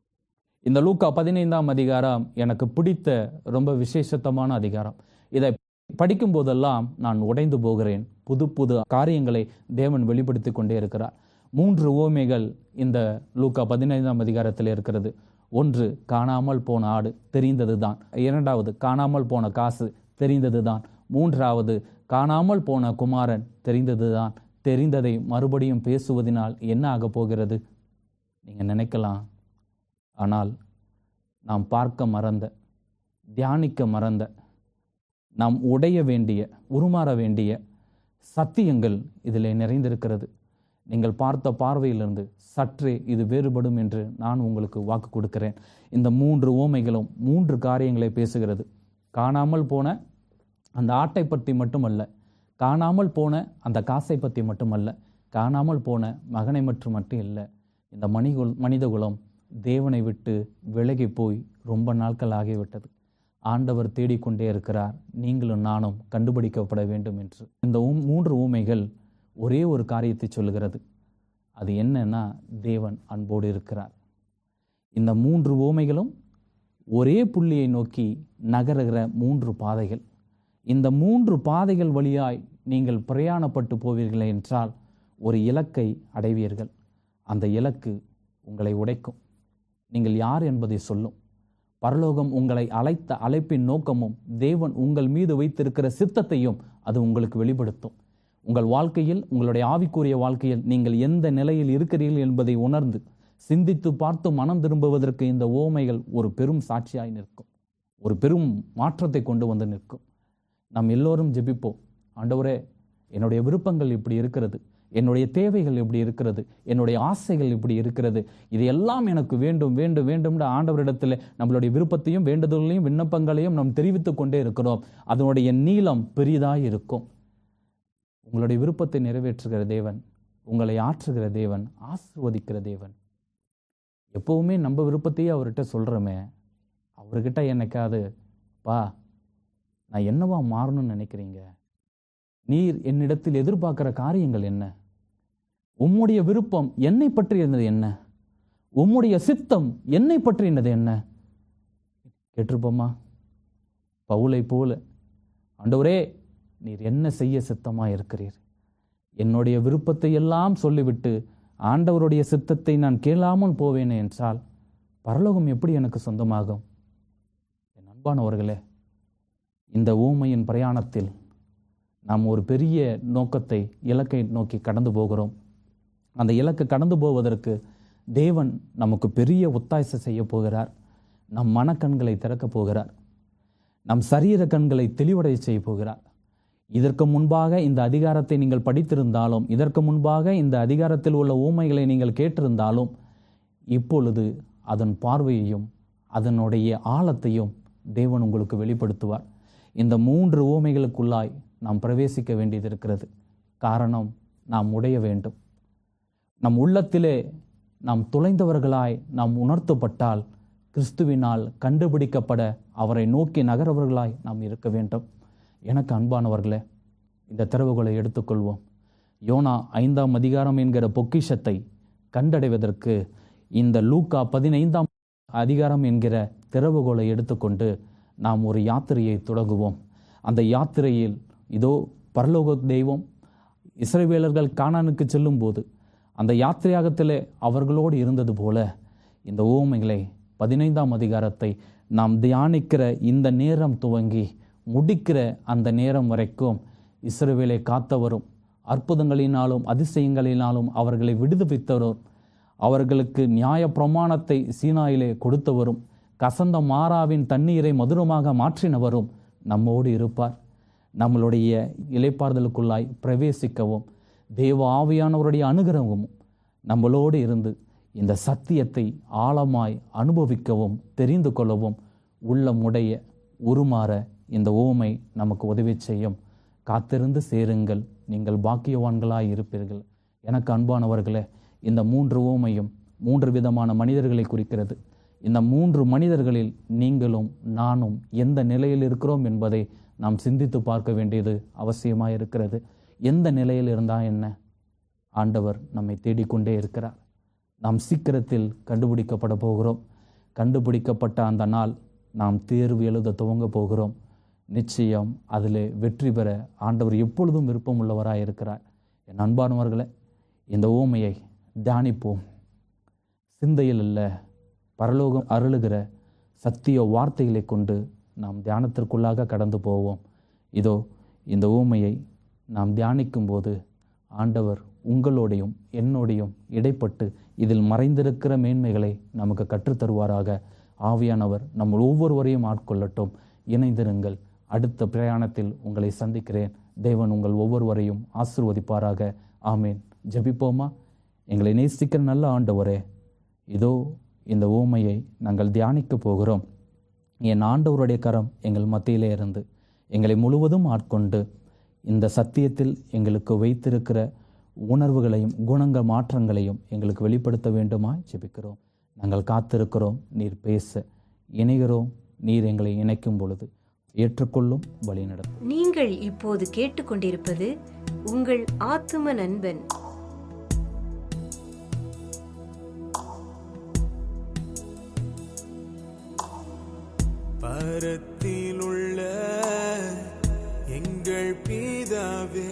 இந்த லூக்கா 15ஆம் அதிகாரம் எனக்கு பிடித்த ரொம்ப விசேஷத்தமான அதிகாரம். இதை படிக்கும் போதெல்லாம் நான் உடைந்து போகிறேன். புது காரியங்களை தேவன் வெளிப்படுத்தி கொண்டே இருக்கிறார். 3 உவமைகள் இந்த லூக்கா 15ஆம் அதிகாரத்தில் இருக்கிறது. 1, காணாமல் போன ஆடு, தெரிந்ததுதான். 2வது, காணாமல் போன காசு, தெரிந்ததுதான். 3வது, காணாமல் போன குமாரன், தெரிந்ததுதான். தெரிந்ததை மறுபடியும் பேசுவதனால் என்ன ஆக போகிறது? நீங்க நினைக்கலாம். ஆனால் நாம் பார்க்க மறந்த, தியானிக்க மறந்த, நாம் உடைய வேண்டிய, உருமாற வேண்டிய சத்தியங்கள் இதில் நிறைந்திருக்கிறது. நீங்கள் பார்த்த பார்வையிலிருந்து சற்றே இது வேறுபடும் என்று நான் உங்களுக்கு வாக்கு கொடுக்கிறேன். இந்த 3 உவமைகளும் 3 காரியங்களை பேசுகிறது. காணாமல் போன அந்த ஆட்டை பற்றி மட்டுமல்ல, காணாமல் போன அந்த காசை பற்றி மட்டுமல்ல, காணாமல் போன மகனை மட்டும் இல்லை. இந்த மனிதகுலம் தேவனை விட்டு விலகி போய் ரொம்ப நாட்கள் ஆகிவிட்டது. ஆண்டவர் தேடிக்கொண்டே இருக்கிறார். நீங்களும் நானும் கண்டுபிடிக்கப்பட வேண்டும் என்று. இந்த 3 ஊமைகள் ஒரே ஒரு காரியத்தை சொல்லுகிறது. அது என்னன்னா, தேவன் அன்போடு இருக்கிறார். இந்த 3 ஊமைகளும் ஒரே புள்ளியை நோக்கி நகருகிற 3 பாதைகள். இந்த 3 பாதைகள் வழியாய் நீங்கள் பிரயாணப்பட்டு போவீர்கள் என்றால் ஒரு இலக்கை அடைவீர்கள். அந்த இலக்கு உங்களை உடைக்கும். நீங்கள் யார் என்பதை சொல்லும். பரலோகம் உங்களை அழைத்த அழைப்பின் நோக்கமும் தேவன் உங்கள் மீது வைத்திருக்கிற சித்தத்தையும் அது உங்களுக்கு வெளிப்படுத்தும். உங்கள் வாழ்க்கையில், உங்களுடைய ஆவிக்குரிய வாழ்க்கையில் நீங்கள் எந்த நிலையில் இருக்கிறீர்கள் என்பதை உணர்ந்து சிந்தித்து பார்த்து மனம் திரும்புவதற்கு இந்த உவமைகள் ஒரு பெரும் சாட்சியாய் நிற்கும். ஒரு பெரும் மாற்றத்தை கொண்டு வந்து நிற்கும். நாம் எல்லோரும் ஜெபிப்போம். ஆண்டவரே, என்னுடைய விருப்பங்கள் இப்படி இருக்கிறது, என்னுடைய தேவைகள் இப்படி இருக்கிறது, என்னுடைய ஆசைகள் இப்படி இருக்கிறது, இது எல்லாம் எனக்கு வேண்டும் வேண்டும் வேண்டும் ஆண்டவரிடத்தில் நம்மளுடைய விருப்பத்தையும் வேண்டுதல்களையும் விண்ணப்பங்களையும் நாம் தெரிவித்து கொண்டே இருக்கிறோம். அதனுடைய நீளம் பெரிதாய் இருக்கும். உங்களுடைய விருப்பத்தை நிறைவேற்றுகிற தேவன், உங்களை ஆற்றுகிற தேவன், ஆசீர்வதிக்கிற தேவன். எப்பவுமே நம்ம விருப்பத்தையே அவர்கிட்ட சொல்கிறோமே, அவர்கிட்ட என்னைக்காவது, பா நான் என்னவா மாறணும்னு நினைக்கிறீங்க, நீர் என்னிடத்தில் எதிர்பார்க்கிற காரியங்கள் என்ன, உம்முடைய விருப்பம் என்னை பற்றியது என்ன, உம்முடைய சித்தம் என்னை பற்றினது என்ன கேட்டிருப்போமா? பவுலை போல, ஆண்டவரே நீர் என்ன செய்ய சித்தமாக இருக்கிறீர், என்னுடைய விருப்பத்தை எல்லாம் சொல்லிவிட்டு ஆண்டவருடைய சித்தத்தை நான் கேளாமல் போவேனே என்றால் பரலோகம் எப்படி எனக்கு சொந்தமாகும்? என் அன்பானவர்களே, இந்த ஊமையின் பிரயாணத்தில் நாம் ஒரு பெரிய நோக்கத்தை, இலக்கை நோக்கி கடந்து போகிறோம். அந்த இலக்கை கடந்து போவதற்கு தேவன் நமக்கு பெரிய ஒத்தாசை செய்ய போகிறார். நம் மனக்கண்களை திறக்கப் போகிறார். நம் சரீர கண்களை தெளிவடைய செய்ய போகிறார். இதற்கு முன்பாக இந்த அதிகாரத்தை நீங்கள் படித்திருந்தாலும், இதற்கு முன்பாக இந்த அதிகாரத்தில் உள்ள ஊமைகளை நீங்கள் கேட்டிருந்தாலும், இப்பொழுது அதன் பார்வையையும் அதனுடைய ஆழத்தையும் தேவன் உங்களுக்கு வெளிப்படுத்துவார். இந்த 3 ஊமைகளுக்குள்ளாய் நாம் பிரவேசிக்க வேண்டியது இருக்கிறது. காரணம், நாம் உடைய வேண்டும். நம் உள்ளத்திலே நாம் தொலைந்தவர்களாய் நாம் உணர்த்தப்பட்டால், கிறிஸ்துவினால் கண்டுபிடிக்கப்பட அவரை நோக்கி நகரவர்களாய் நாம் இருக்க வேண்டும். எனக்கு அன்பானவர்களே, இந்த திறவுகளை எடுத்துக்கொள்வோம். யோனா 5ஆம் அதிகாரம் என்கிற பொக்கிஷத்தை கண்டடைவதற்கு இந்த லூக்கா 15ஆம் அதிகாரம் என்கிற திறவுகோலை எடுத்துக்கொண்டு நாம் ஒரு யாத்திரையை தொடங்குவோம். அந்த யாத்திரையில் இதோ பரலோக தெய்வம் இஸ்ரவேலர்கள் கானானுக்கு செல்லும்போது அந்த யாத்திரையாகத்திலே அவர்களோடு இருந்தது போல இந்த உவமைகளை 15ஆம் அதிகாரத்தை நாம் தியானிக்கிற இந்த நேரம் துவங்கி முடிக்கிற அந்த நேரம் வரைக்கும் இஸ்ரவேலை காத்தவரும் அற்புதங்களினாலும் அதிசயங்களினாலும் அவர்களை விடுவித்தவரும் அவர்களுக்கு நியாய பிரமாணத்தை சீனாயிலே கொடுத்தவரும் கசந்த மாறாவின் தண்ணீரை மதுரமாக மாற்றினவரும் நம்மோடு இருப்பார். நம்மளுடைய இளைப்பாறுதலுக்குள்ளாய் பிரவேசிக்கவும் தேவ ஆவியானவருடைய அனுகிரகமும் நம்மளோடு இருந்து இந்த சத்தியத்தை ஆழமாய் அனுபவிக்கவும் தெரிந்து கொள்ளவும் உள்ளமுடைய உருமாற இந்த உவமை நமக்கு உதவி செய்யும். காத்திருந்து சேருங்கள், நீங்கள் பாக்கியவான்களாய் இருப்பீர்கள். எனக்கு அன்பானவர்களே, இந்த 3 உவமையும் 3 விதமான மனிதர்களை குறிக்கிறது. இந்த 3 மனிதர்களில் நீங்களும் நானும் எந்த நிலையில் இருக்கிறோம் என்பதை நாம் சிந்தித்து பார்க்க வேண்டியது அவசியமாக இருக்கிறது. எந்த நிலையில் இருந்தால் என்ன? ஆண்டவர் நம்மை தேடிக்கொண்டே இருக்கிறார். நாம் சீக்கிரத்தில் கண்டுபிடிக்கப்பட போகிறோம். கண்டுபிடிக்கப்பட்ட அந்த நாள் நாம் தேர்வு எழுத துவங்க போகிறோம். நிச்சயம் அதில் வெற்றி பெற ஆண்டவர் எப்பொழுதும் விருப்பம் உள்ளவராக இருக்கிறார். என் அன்பானவர்களே, இந்த உவமையை தியானிப்போம். சிந்தையில் அல்ல, பரலோகம் அருளுகிற சத்திய வார்த்தைகளை கொண்டு நாம் தியானத்திற்குள்ளாக கடந்து போவோம். இதோ இந்த உவமையை நாம் தியானிக்கும் போது ஆண்டவர் உங்களோடையும் என்னோடையும் இடைப்பட்டு இதில் மறைந்திருக்கிற மேன்மைகளை நமக்கு கற்றுத்தருவாராக. ஆவியானவர் நம்ம ஒவ்வொருவரையும் ஆட்கொள்ளட்டும். இணைந்திருங்கள். அடுத்த பிரயாணத்தில் உங்களை சந்திக்கிறேன். தேவன் உங்கள் ஒவ்வொருவரையும் ஆசீர்வதிப்பாராக. ஆமேன். ஜெபிப்போமா? எங்களை நேசிக்கிற நல்ல ஆண்டவரே, இதோ இந்த உவமையை நாங்கள் தியானிக்க போகிறோம். என் ஆண்டவருடைய கரம் எங்கள் மத்தியிலே இருந்து எங்களை முழுவதும் ஆட்கொண்டு இந்த சத்தியத்தில் எங்களுக்கு வைத்திருக்கிற உணர்வுகளையும் குணங்கள் மாற்றங்களையும் எங்களுக்கு வெளிப்படுத்த வேண்டுமாய் ஜெபிக்கிறோம். நாங்கள் காத்திருக்கிறோம். நீர் பேச இணைகிறோம். நீர் எங்களை இணைக்கும் பொழுது ஏற்றுக்கொள்ளும், வழி நடத்தும். நீங்கள் இப்போது கேட்டுக்கொண்டிருப்பது உங்கள் ஆத்தும நண்பன். பரத்தில் உள்ள எங்கள் பிதாவே,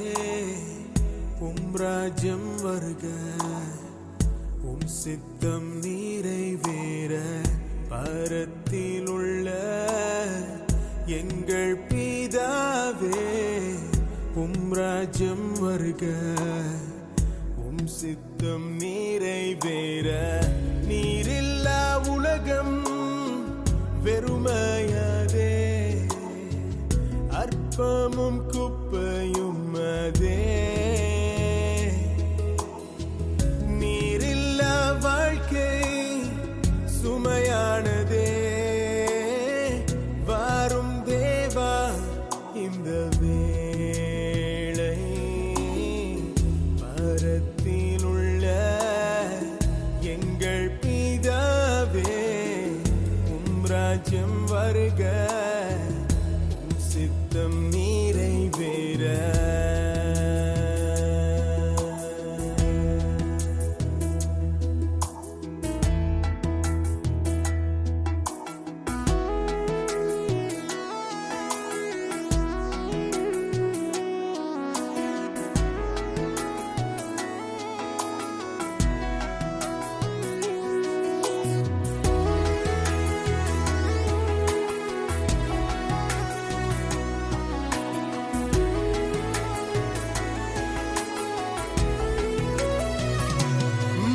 உம் ராஜ்யம் வருக, உம் சித்தம் நிறைவேற. பரத்தில் உள்ள எங்கள் பிதாவே, உம் ராஜ்யம் வருக, உம் சித்தம் நிறைவேற. நீரில்லா உலகம் வெறுமையாதே, அற்பமும் குப்பையும் அதே. நீரில்லா வாழ்க்கை சுமையானதே, வாரும் தேவா இந்த வேளை. பரத்தில் உள்ள எங்கள் பிதாவே, உம் ராஜ்யம் வருக, உம் சித்தம் நிறைவேற.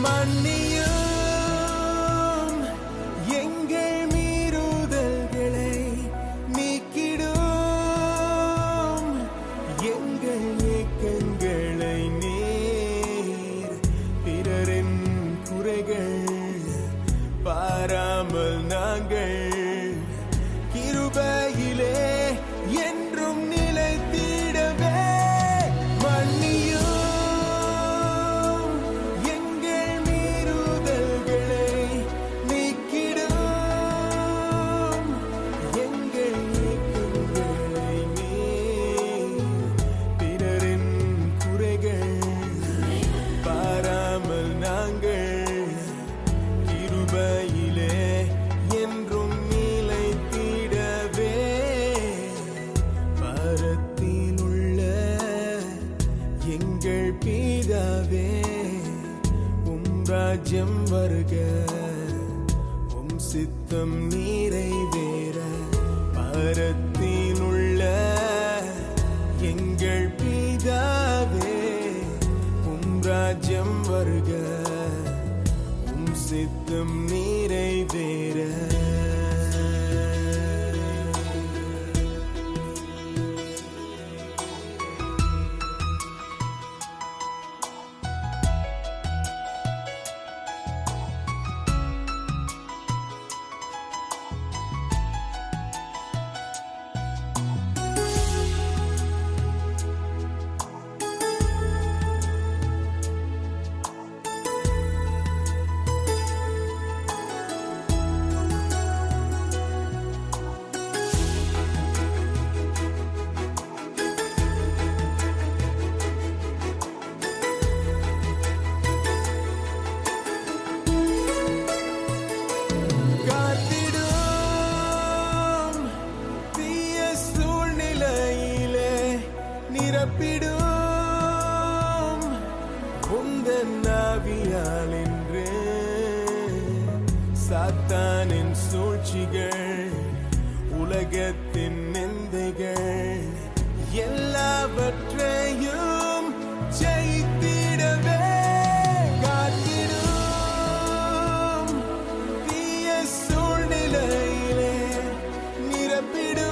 மன்னியும் எங்கள் மீறுதல்களை, நீக்கிடும் எங்கள் ஏக்கங்களை. நீர் பிறரின் குறைகள் பாராமல் நாங்கள் கிருபையிலே என்றும் நிலைத்திடவே. மன்னியும் நாங்கள் கிருபையிலே ராஜ்யம் வருக உம் சித்தம் நிறைவேற பரத்தில் உள்ள எங்கள் பிதாவே உம் ராஜ்யம் வருக உம் சித்தம் நிறைவேற நிரப்பிடும் உந்தன் ஆவியால் என்று சாத்தானின் சூழ்ச்சிகள் உலகத்தின் நிந்தைகள் எல்லாவற்றையும் ஜெயித்திடவே காத்திடும் தீய சூழ்நிலையிலே நிரப்பிடும்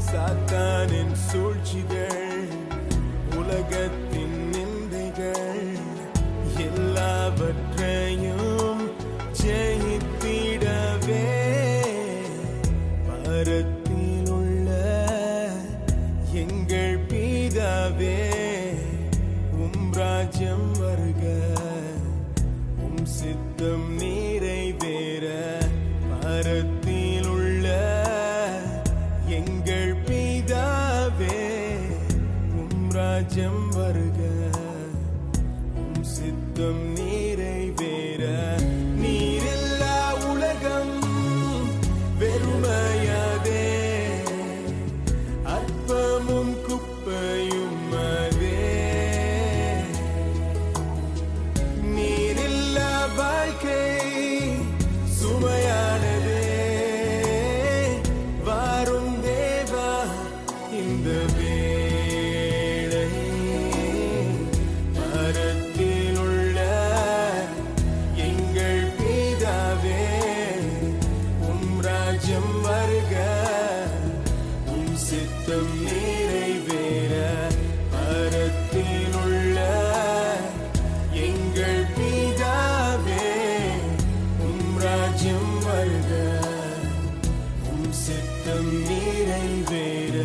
சாத்தானின் சூழ்ச்சிகள் உலகத்தின் நிந்தைகள் எல்லாவற்றையும் ஜெயித்திடவே பரத்தில் உள்ள எங்கள் பிதாவே உம் ராஜ்யம் வருக உம் சித்தம் நிறைவேற பரத்தில் உள்ள எங்கள் பிதாவே உம் ராஜ்யம் வருக உம் சித்தம் நிறைவேற நீரில்லா உலகம் வெறுமையாதே அற்பமும் குப்பையும் அதே நீரில்லா வாழ்க்கை சுமையானதே வாரும் தேவா இந்த வேளை பரத்தில் உள்ள எங்கள் பிதாவே உம் ராஜ்யம் வருக உம் சித்தம் நிறைவேற பரத்தில் உள்ள எங்கள் பிதாவே உம் ராஜ்யம் வருக உம் சித்தம் நிறைவேற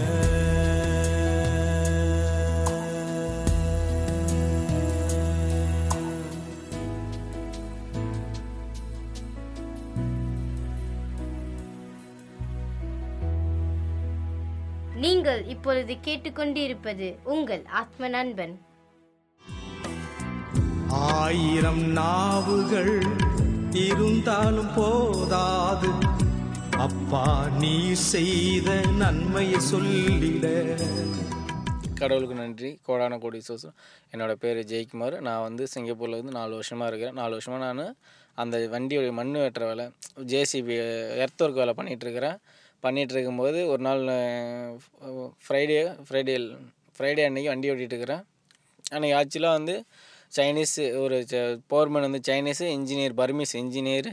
நீங்கள் இப்பொழுது கேட்டுக்கொண்டிருப்பது உங்கள் ஆத்ம நண்பன். ஆயிரம் நாவுகள் இருந்தாலும் போதாது அப்பா நீ செய்த நன்மையை சொல்லிட. கடவுளுக்கு நன்றி, கோடான கோடி சோசம். என்னோடய பேர் ஜெயக்குமார். நான் வந்து சிங்கப்பூரில் வந்து 4 வருஷமாக இருக்கிறேன். 4 வருஷமாக நான் அந்த வண்டியோடைய மண் வெட்டுற வேலை, ஜேசிபி எர்த் ஒர்க் வேலை பண்ணிகிட்டு இருக்கும்போது ஒரு நாள் ஃப்ரைடே அன்றைக்கி வண்டி ஓட்டிகிட்டு இருக்கிறேன். அன்றைக்கி ஆக்சுவலாக வந்து சைனீஸ் ஒரு போர்மேன் வந்து சைனீஸு இன்ஜினியர், பர்மீஸ் இன்ஜினியரு,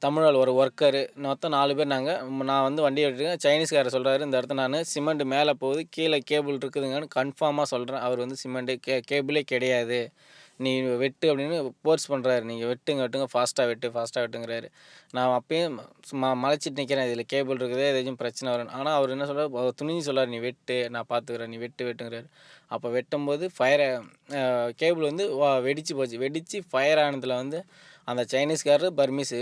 தமிழால் ஒரு ஒர்க்கரு, மொத்தம் 4 பேர். நான் வந்து வண்டி ஓட்டிருக்கேன். சைனீஸ்காரர் சொல்கிறாரு, இந்த இடத்துல நான் சிமெண்ட் மேலே போகுது, கீழே கேபிள் இருக்குதுங்கன்னு கன்ஃபார்மாக சொல்கிறேன். அவர் வந்து சிமெண்ட்டு கேபிளே கிடையாது, நீ வெட்டு அப்படின்னு ஃபோர்ஸ் பண்ணுறாரு. நீங்கள் வெட்டுங்க ஃபாஸ்ட்டாக வெட்டுங்கிறாரு. நான் அப்பயும் மலைச்சிட்டு நிற்கிறேன், இதில் கேபிள் இருக்குது, எதாச்சும் பிரச்சனை வரும். ஆனால் அவர் என்ன சொல்கிறார், துணிஞ்சு சொல்கிறார், நீ வெட்டு, நான் பார்த்துக்கிறேன், நீ வெட்டுங்கிறாரு. அப்போ வெட்டும்போது கேபிள் வந்து வெடிச்சு போச்சு. வெடித்து ஃபயர் ஆனதில் வந்து அந்த சைனீஸ்காரர், பர்மீஸு,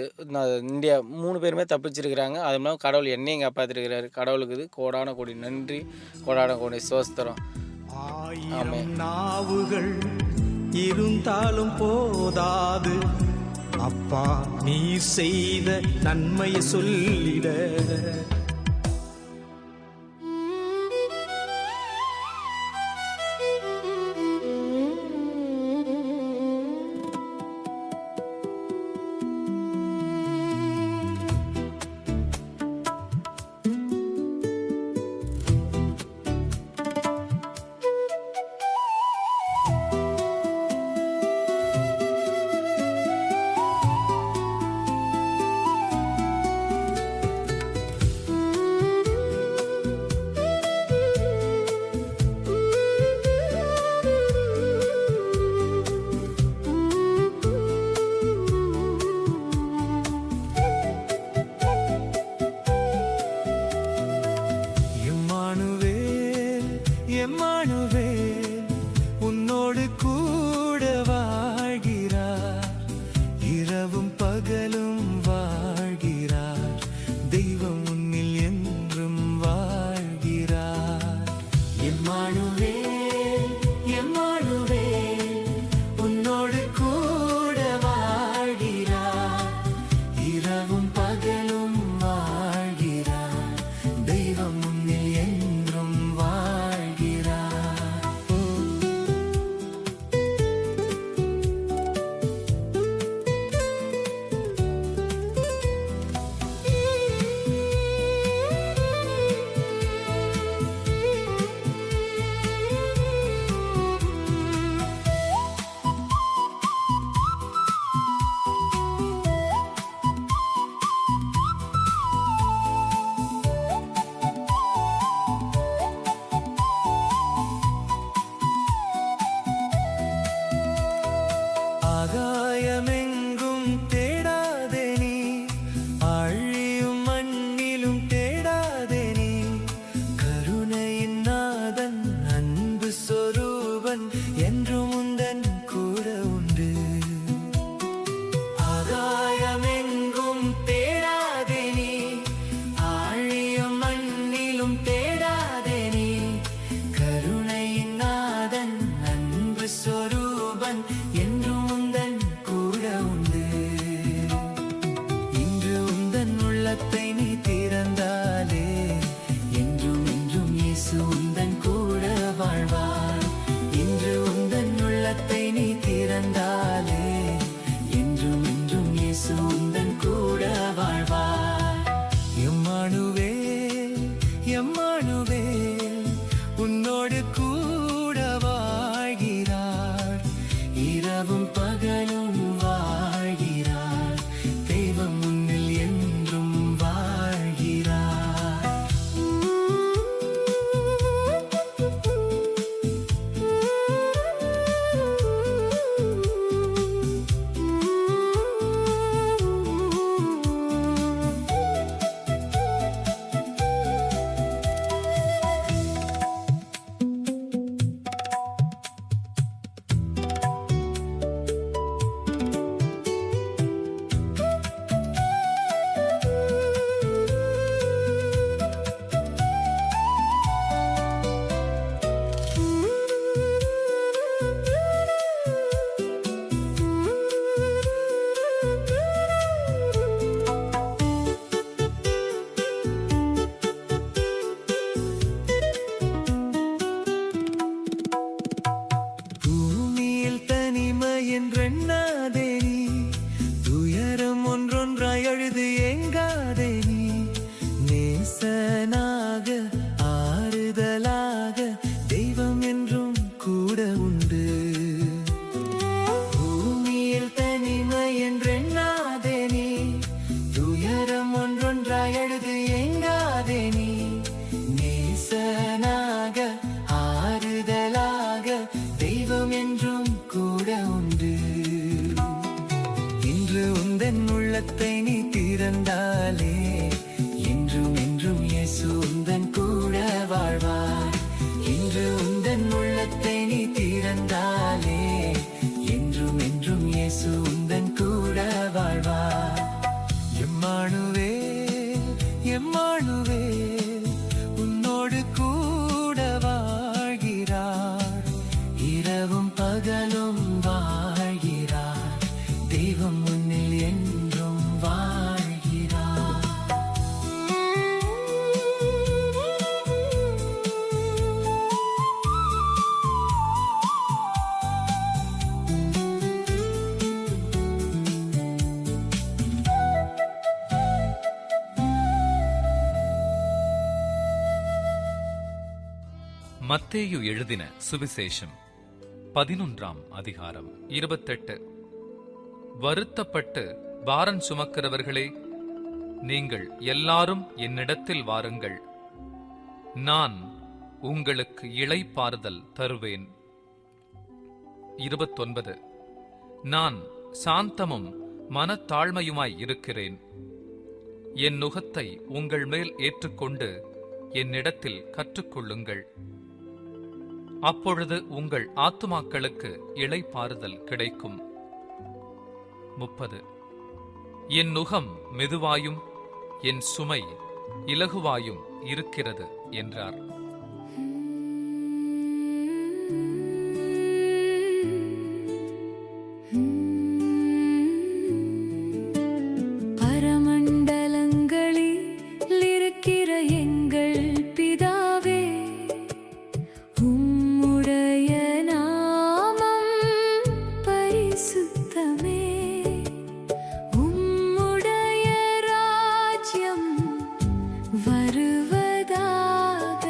இந்தியா 3 பேருமே தப்பிச்சிருக்கிறாங்க. அது மூலம் கடவுள் என்னையும் காப்பாற்றிருக்கிறாரு. கடவுளுக்கு இது கோடான கோடி நன்றி, கோடான கோடி சோஸ்திரம். ஆமென். நாவுகள் இருந்தாலும் போதாது அப்பா நீ செய்த நன்மையை சொல்லிட. எம்மானுவேல் உன்னோடு கூட வாழ்கிறார், இரவும் பகலும் வாழ்கிறார், தெய்வம் உன்னில் என்றும் வாழ்கிறார். எம்மானுவேல் எம்மானுவேல் உன்னோடு கூட வாழ்கிறார், இரவும் பகலும் வாழ்கிறார், தெய்வம் உன்னில் என்றும் வாழ்கிறார். ஆகாயமெங்கும் தேடாதே நீ, ஆழியும் மண்ணிலும் தேடாதே நீ, கருணையின் நாதன் அன்பு சொரூபன் என்றும் உந்தன் கூட உண்டு. ஆகாயமெங்கும் தேடாதே நீ, ஆழியும் மண்ணிலும் தேடாதே நீ, கருணையின் நாதன் அன்பு சொரூபன் என்றும் உந்தன் கூட உண்டு. இன்று உந்தன் உள்ளத்தை நீ திறந்தாலே என்றும் என்றும் இயேசு உந்தன் கூட வாழ்வார். இன்று உந்தன் உள்ளத்தை நீ திறந்தாலே என்றும் என்றும் இயேசு உந்தன் கூட வாழ்வார். எம்மானுவேல் எம்மானுவேல் உன்னோடு கூட வாழ்கிறார், இரவும் பகலும் வாழ்கிறார், தெய்வம் உன்னில் என்றும் வாழ்கிறார். பூமியில் தனிமை என்றெண்ணாதே நீ, துயரம் ஒன்றொன்றாய் அழுது ஏங்காதே நீ, நேசனாக ஆறுதலாக தெய்வம் என்றும் கூட உண்டு. பூமியில் தனிமை என்றெண்ணாதே நீ, துயரம் ஒன்றொன்றாய் அழுது ஏங்காதே நீ, நேசனாக ஆறுதலாக தெய்வம் என்றும் கூட உண்டு. இன்று உந்தன் உள்ளத்தை நீ திறந்தாலே என்றும் என்றும் இயேசு உந்தன் கூட வாழ்வார். இன்று உந்தன் உள்ளத்தை நீ திறந்தாலே என்றும் என்றும் இயேசு உந்தன் கூட வாழ்வார். எம்மானுவேல் எம்மானுவேல் உன்னோடு கூட வாழ்கிறார், இரவும் பகலும் வாழ்கிறார், தெய்வம் உன்னில் என்றும் வாழ்கிறார். மத்தேயு எழுதின சுவிசேஷம் 11ஆம் அதிகாரம் 28. வருத்தப்பட்டு பாரம் சுமக்கிறவர்களே, நீங்கள் எல்லாரும் என்னிடத்தில் வாருங்கள், நான் உங்களுக்கு இளைப்பாறுதல் தருவேன். 29. நான் சாந்தமும் மனத்தாழ்மையுமாய் இருக்கிறேன். என் நுகத்தை உங்கள் மேல் ஏற்றுக்கொண்டு என்னிடத்தில் கற்றுக்கொள்ளுங்கள். அப்பொழுது உங்கள் ஆத்துமாக்களுக்கு இளைப்பாறுதல் கிடைக்கும். 30. என் நுகம் மெதுவாயும் என் சுமை இலகுவாயும் இருக்கிறது என்றார். பரமண்டலங்களில் இருக்கிற எங்கள் பிதாவே, உம்முடைய நாமம் பரிசுத்தமே. உம்முடைய ராஜ்யம் வருவதாக.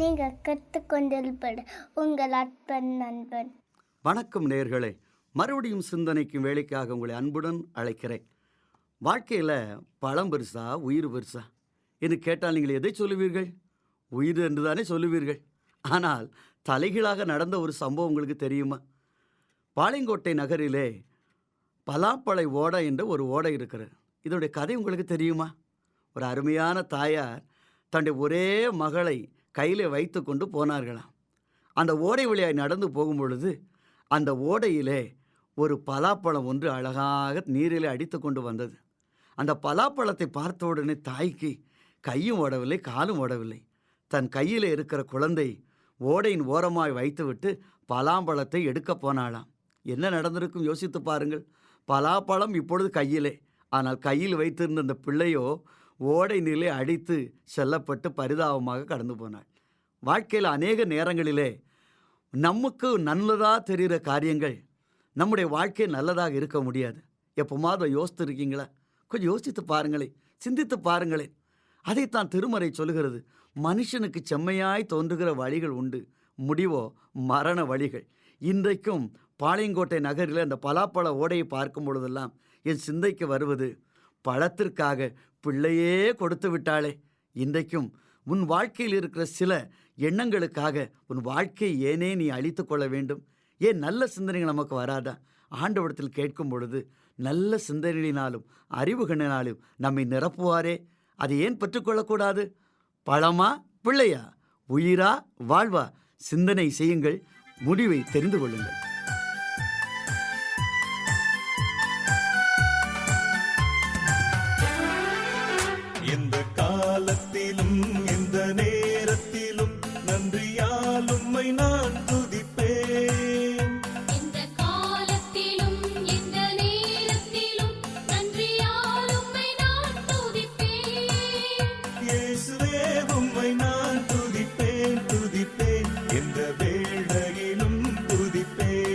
நீங்கள் கற்றுக்கொண்டிருப்பது உங்கள் அற்பன் நண்பன். வணக்கம் நேயர்களே, மறுபடியும் சிந்தனைக்கும் வேலைக்காக உங்களை அன்புடன் அழைக்கிறேன். வாழ்க்கையில் பழம் பெருசா உயிர் பெருசா என்று கேட்டால் நீங்கள் எதை சொல்லுவீர்கள்? உயிர் என்று தானே சொல்லுவீர்கள். ஆனால் தலைகீழாக நடந்த ஒரு சம்பவம் உங்களுக்கு தெரியுமா? பாளையங்கோட்டை நகரிலே பலாப்பழை ஓடை என்ற ஒரு ஓடை இருக்கிறது. இதோடைய கதை உங்களுக்கு தெரியுமா? ஒரு அருமையான தாயார் தன்னுடைய ஒரே மகளை கையில் வைத்து கொண்டு போனார்களாம். அந்த ஓடை வழியாய் நடந்து போகும் பொழுது அந்த ஓடையிலே ஒரு பலாப்பழம் ஒன்று அழகாக நீரிலே அடித்து கொண்டு வந்தது. அந்த பலாப்பழத்தை பார்த்த உடனே தாய்க்கு கையும் ஓடவில்லை, காலும் ஓடவில்லை. தன் கையில் இருக்கிற குழந்தை ஓடையின் ஓரமாய் வைத்துவிட்டு பலாப்பழத்தை எடுக்க போனாளாம். என்ன நடந்திருக்கும் யோசித்து பாருங்கள். பலாப்பழம் இப்பொழுது கையிலே, ஆனால் கையில் வைத்திருந்த அந்த பிள்ளையோ ஓடை நீரிலே அடித்து செல்லப்பட்டு பரிதாபமாக கடந்து போனாள். வாழ்க்கையில் அநேக நேரங்களிலே நமக்கு நல்லதாக தெரிகிற காரியங்கள் நம்முடைய வாழ்க்கை நல்லதாக இருக்க முடியாது. எப்போமாவது யோசித்து இருக்கீங்களா? கொஞ்சம் யோசித்து பாருங்களேன், சிந்தித்து பாருங்களேன். அதைத்தான் திருமறை சொல்லுகிறது. மனுஷனுக்கு செம்மையாய் தோன்றுகிற வழிகள் உண்டு, முடிவோ மரண வழிகள். இன்றைக்கும் பாளையங்கோட்டை நகரில் அந்த பலாப்பழ ஓடையை பார்க்கும் பொழுதெல்லாம் என் சிந்தைக்கு வருவது, பழத்திற்காக பிள்ளையே கொடுத்து விட்டாளே. இன்றைக்கும் உன் வாழ்க்கையில் இருக்கிற சில எண்ணங்களுக்காக உன் வாழ்க்கையை ஏனே நீ அழித்து கொள்ள வேண்டும்? ஏன் நல்ல சிந்தனைகள் நமக்கு வராதா? ஆண்டவரிடத்தில் கேட்கும் பொழுது நல்ல சிந்தனையினாலும் அறிவுகணினாலும் நம்மை நிரப்புவாரே. அதை ஏன் பெற்றுக்கொள்ளக்கூடாது? பழமா பிள்ளையா, உயிரா வாழ்வா? சிந்தனை செய்யுங்கள், முடிவை தெரிந்து கொள்ளுங்கள். எந்த காலத்திலும் எந்த நேரத்திலும் நன்றியால் உம்மை நான் துதிப்பேன். எந்த காலத்திலும் எந்த நேரத்திலும் நன்றியால் உம்மை நான் துதிப்பேன். இயேசுவே உம்மை நான் துதிப்பேன், துதிப்பேன், எந்த வேளையிலும் துதிப்பேன்.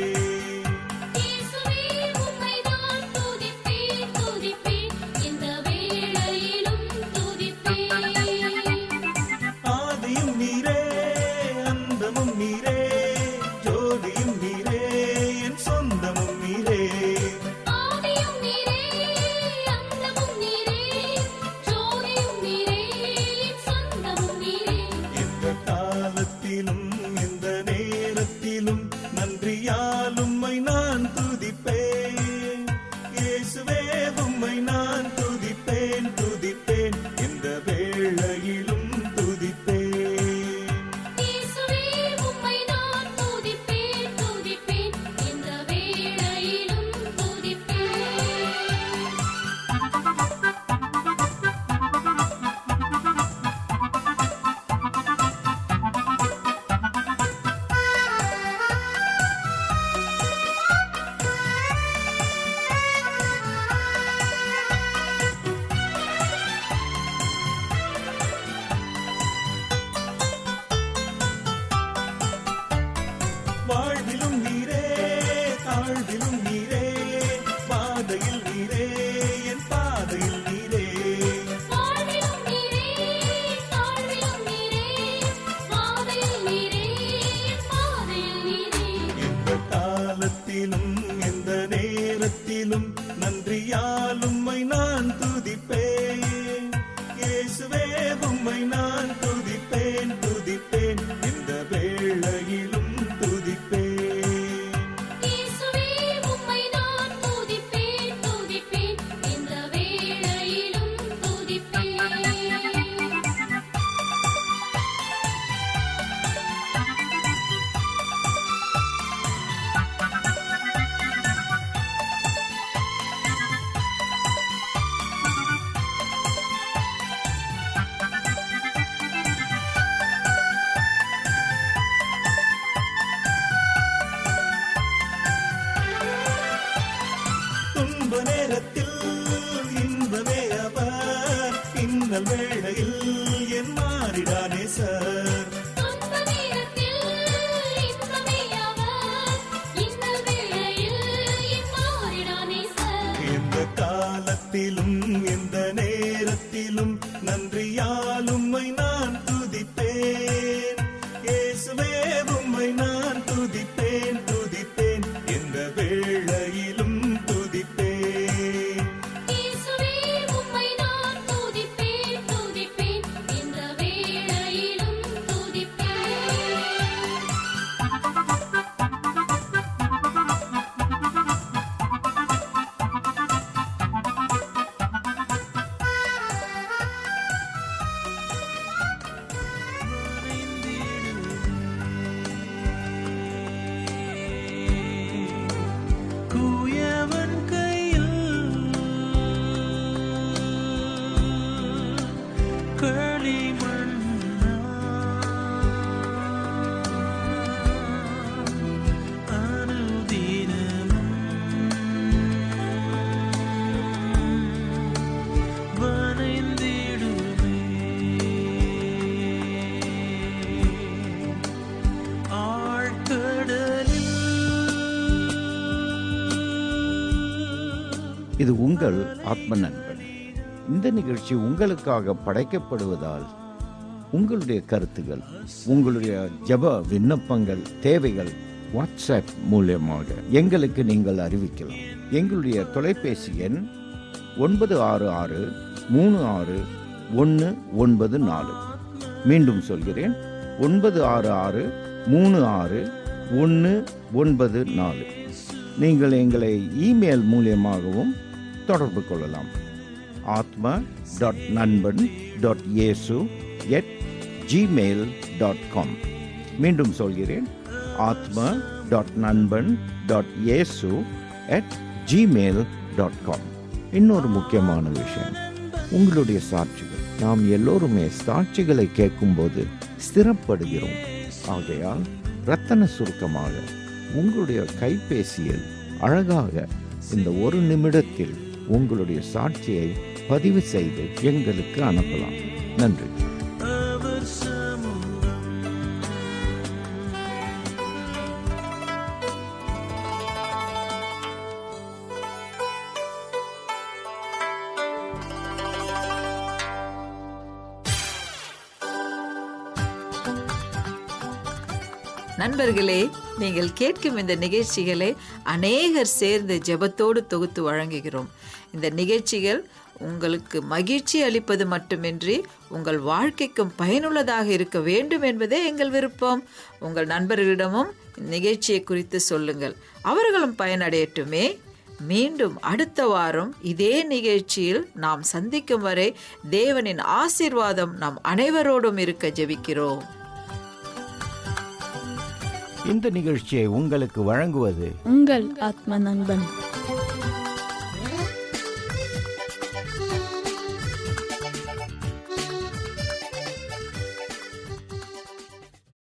இது உங்கள் ஆத்ம நண்பன். இந்த நிகழ்ச்சி உங்களுக்காக படைக்கப்படுவதால் உங்களுடைய கருத்துகள், உங்களுடைய ஜெப விண்ணப்பங்கள், தேவைகள் வாட்ஸ்அப் மூலமாக எங்களுக்கு நீங்கள் அறிவிக்கலாம். எங்களுடைய தொலைபேசி எண் 966-36-194. மீண்டும் சொல்கிறேன், 966-36-194. நீங்கள் எங்களை இமெயில் மூலியமாகவும் தொடர்பு கொள்ளலாம். atma.nanban.yesu@gmail.com. மீண்டும் சொல்கிறேன், atma.nanban.yesu@gmail.com. இன்னொரு முக்கியமான விஷயம், உங்களுடைய சாட்சிகள். நாம் எல்லோருமே சாட்சிகளை கேட்கும்போது ஸ்திரப்படுகிறோம். ஆகையால் ரத்தன சுருக்கமாக உங்களுடைய கைபேசியில் அழகாக இந்த 1 நிமிடத்தில் உங்களுடைய சாட்சியை பதிவு செய்து எங்களுக்கு அனுப்பலாம். நன்றி. நண்பர்களே, நீங்கள் கேட்கும் இந்த நிகழ்ச்சிகளை அநேகர் சேர்ந்து ஜெபத்தோடு தொகுத்து வழங்குகிறோம். இந்த நிகழ்ச்சிகள் உங்களுக்கு மகிழ்ச்சி அளிப்பது மட்டுமின்றி உங்கள் வாழ்க்கைக்கும் பயனுள்ளதாக இருக்க வேண்டும் என்பதே எங்கள் விருப்பம். உங்கள் நண்பர்களிடமும் நிகழ்ச்சியை குறித்து சொல்லுங்கள், அவர்களும் பயனடையட்டுமே. மீண்டும் அடுத்த வாரம் இதே நிகழ்ச்சியில் நாம் சந்திக்கும் வரை தேவனின் ஆசீர்வாதம் நம் அனைவரோடும் இருக்க ஜெபிக்கிறோம். இந்த நிகழ்ச்சியை உங்களுக்கு வழங்குவது உங்கள் ஆத்ம நண்பன்.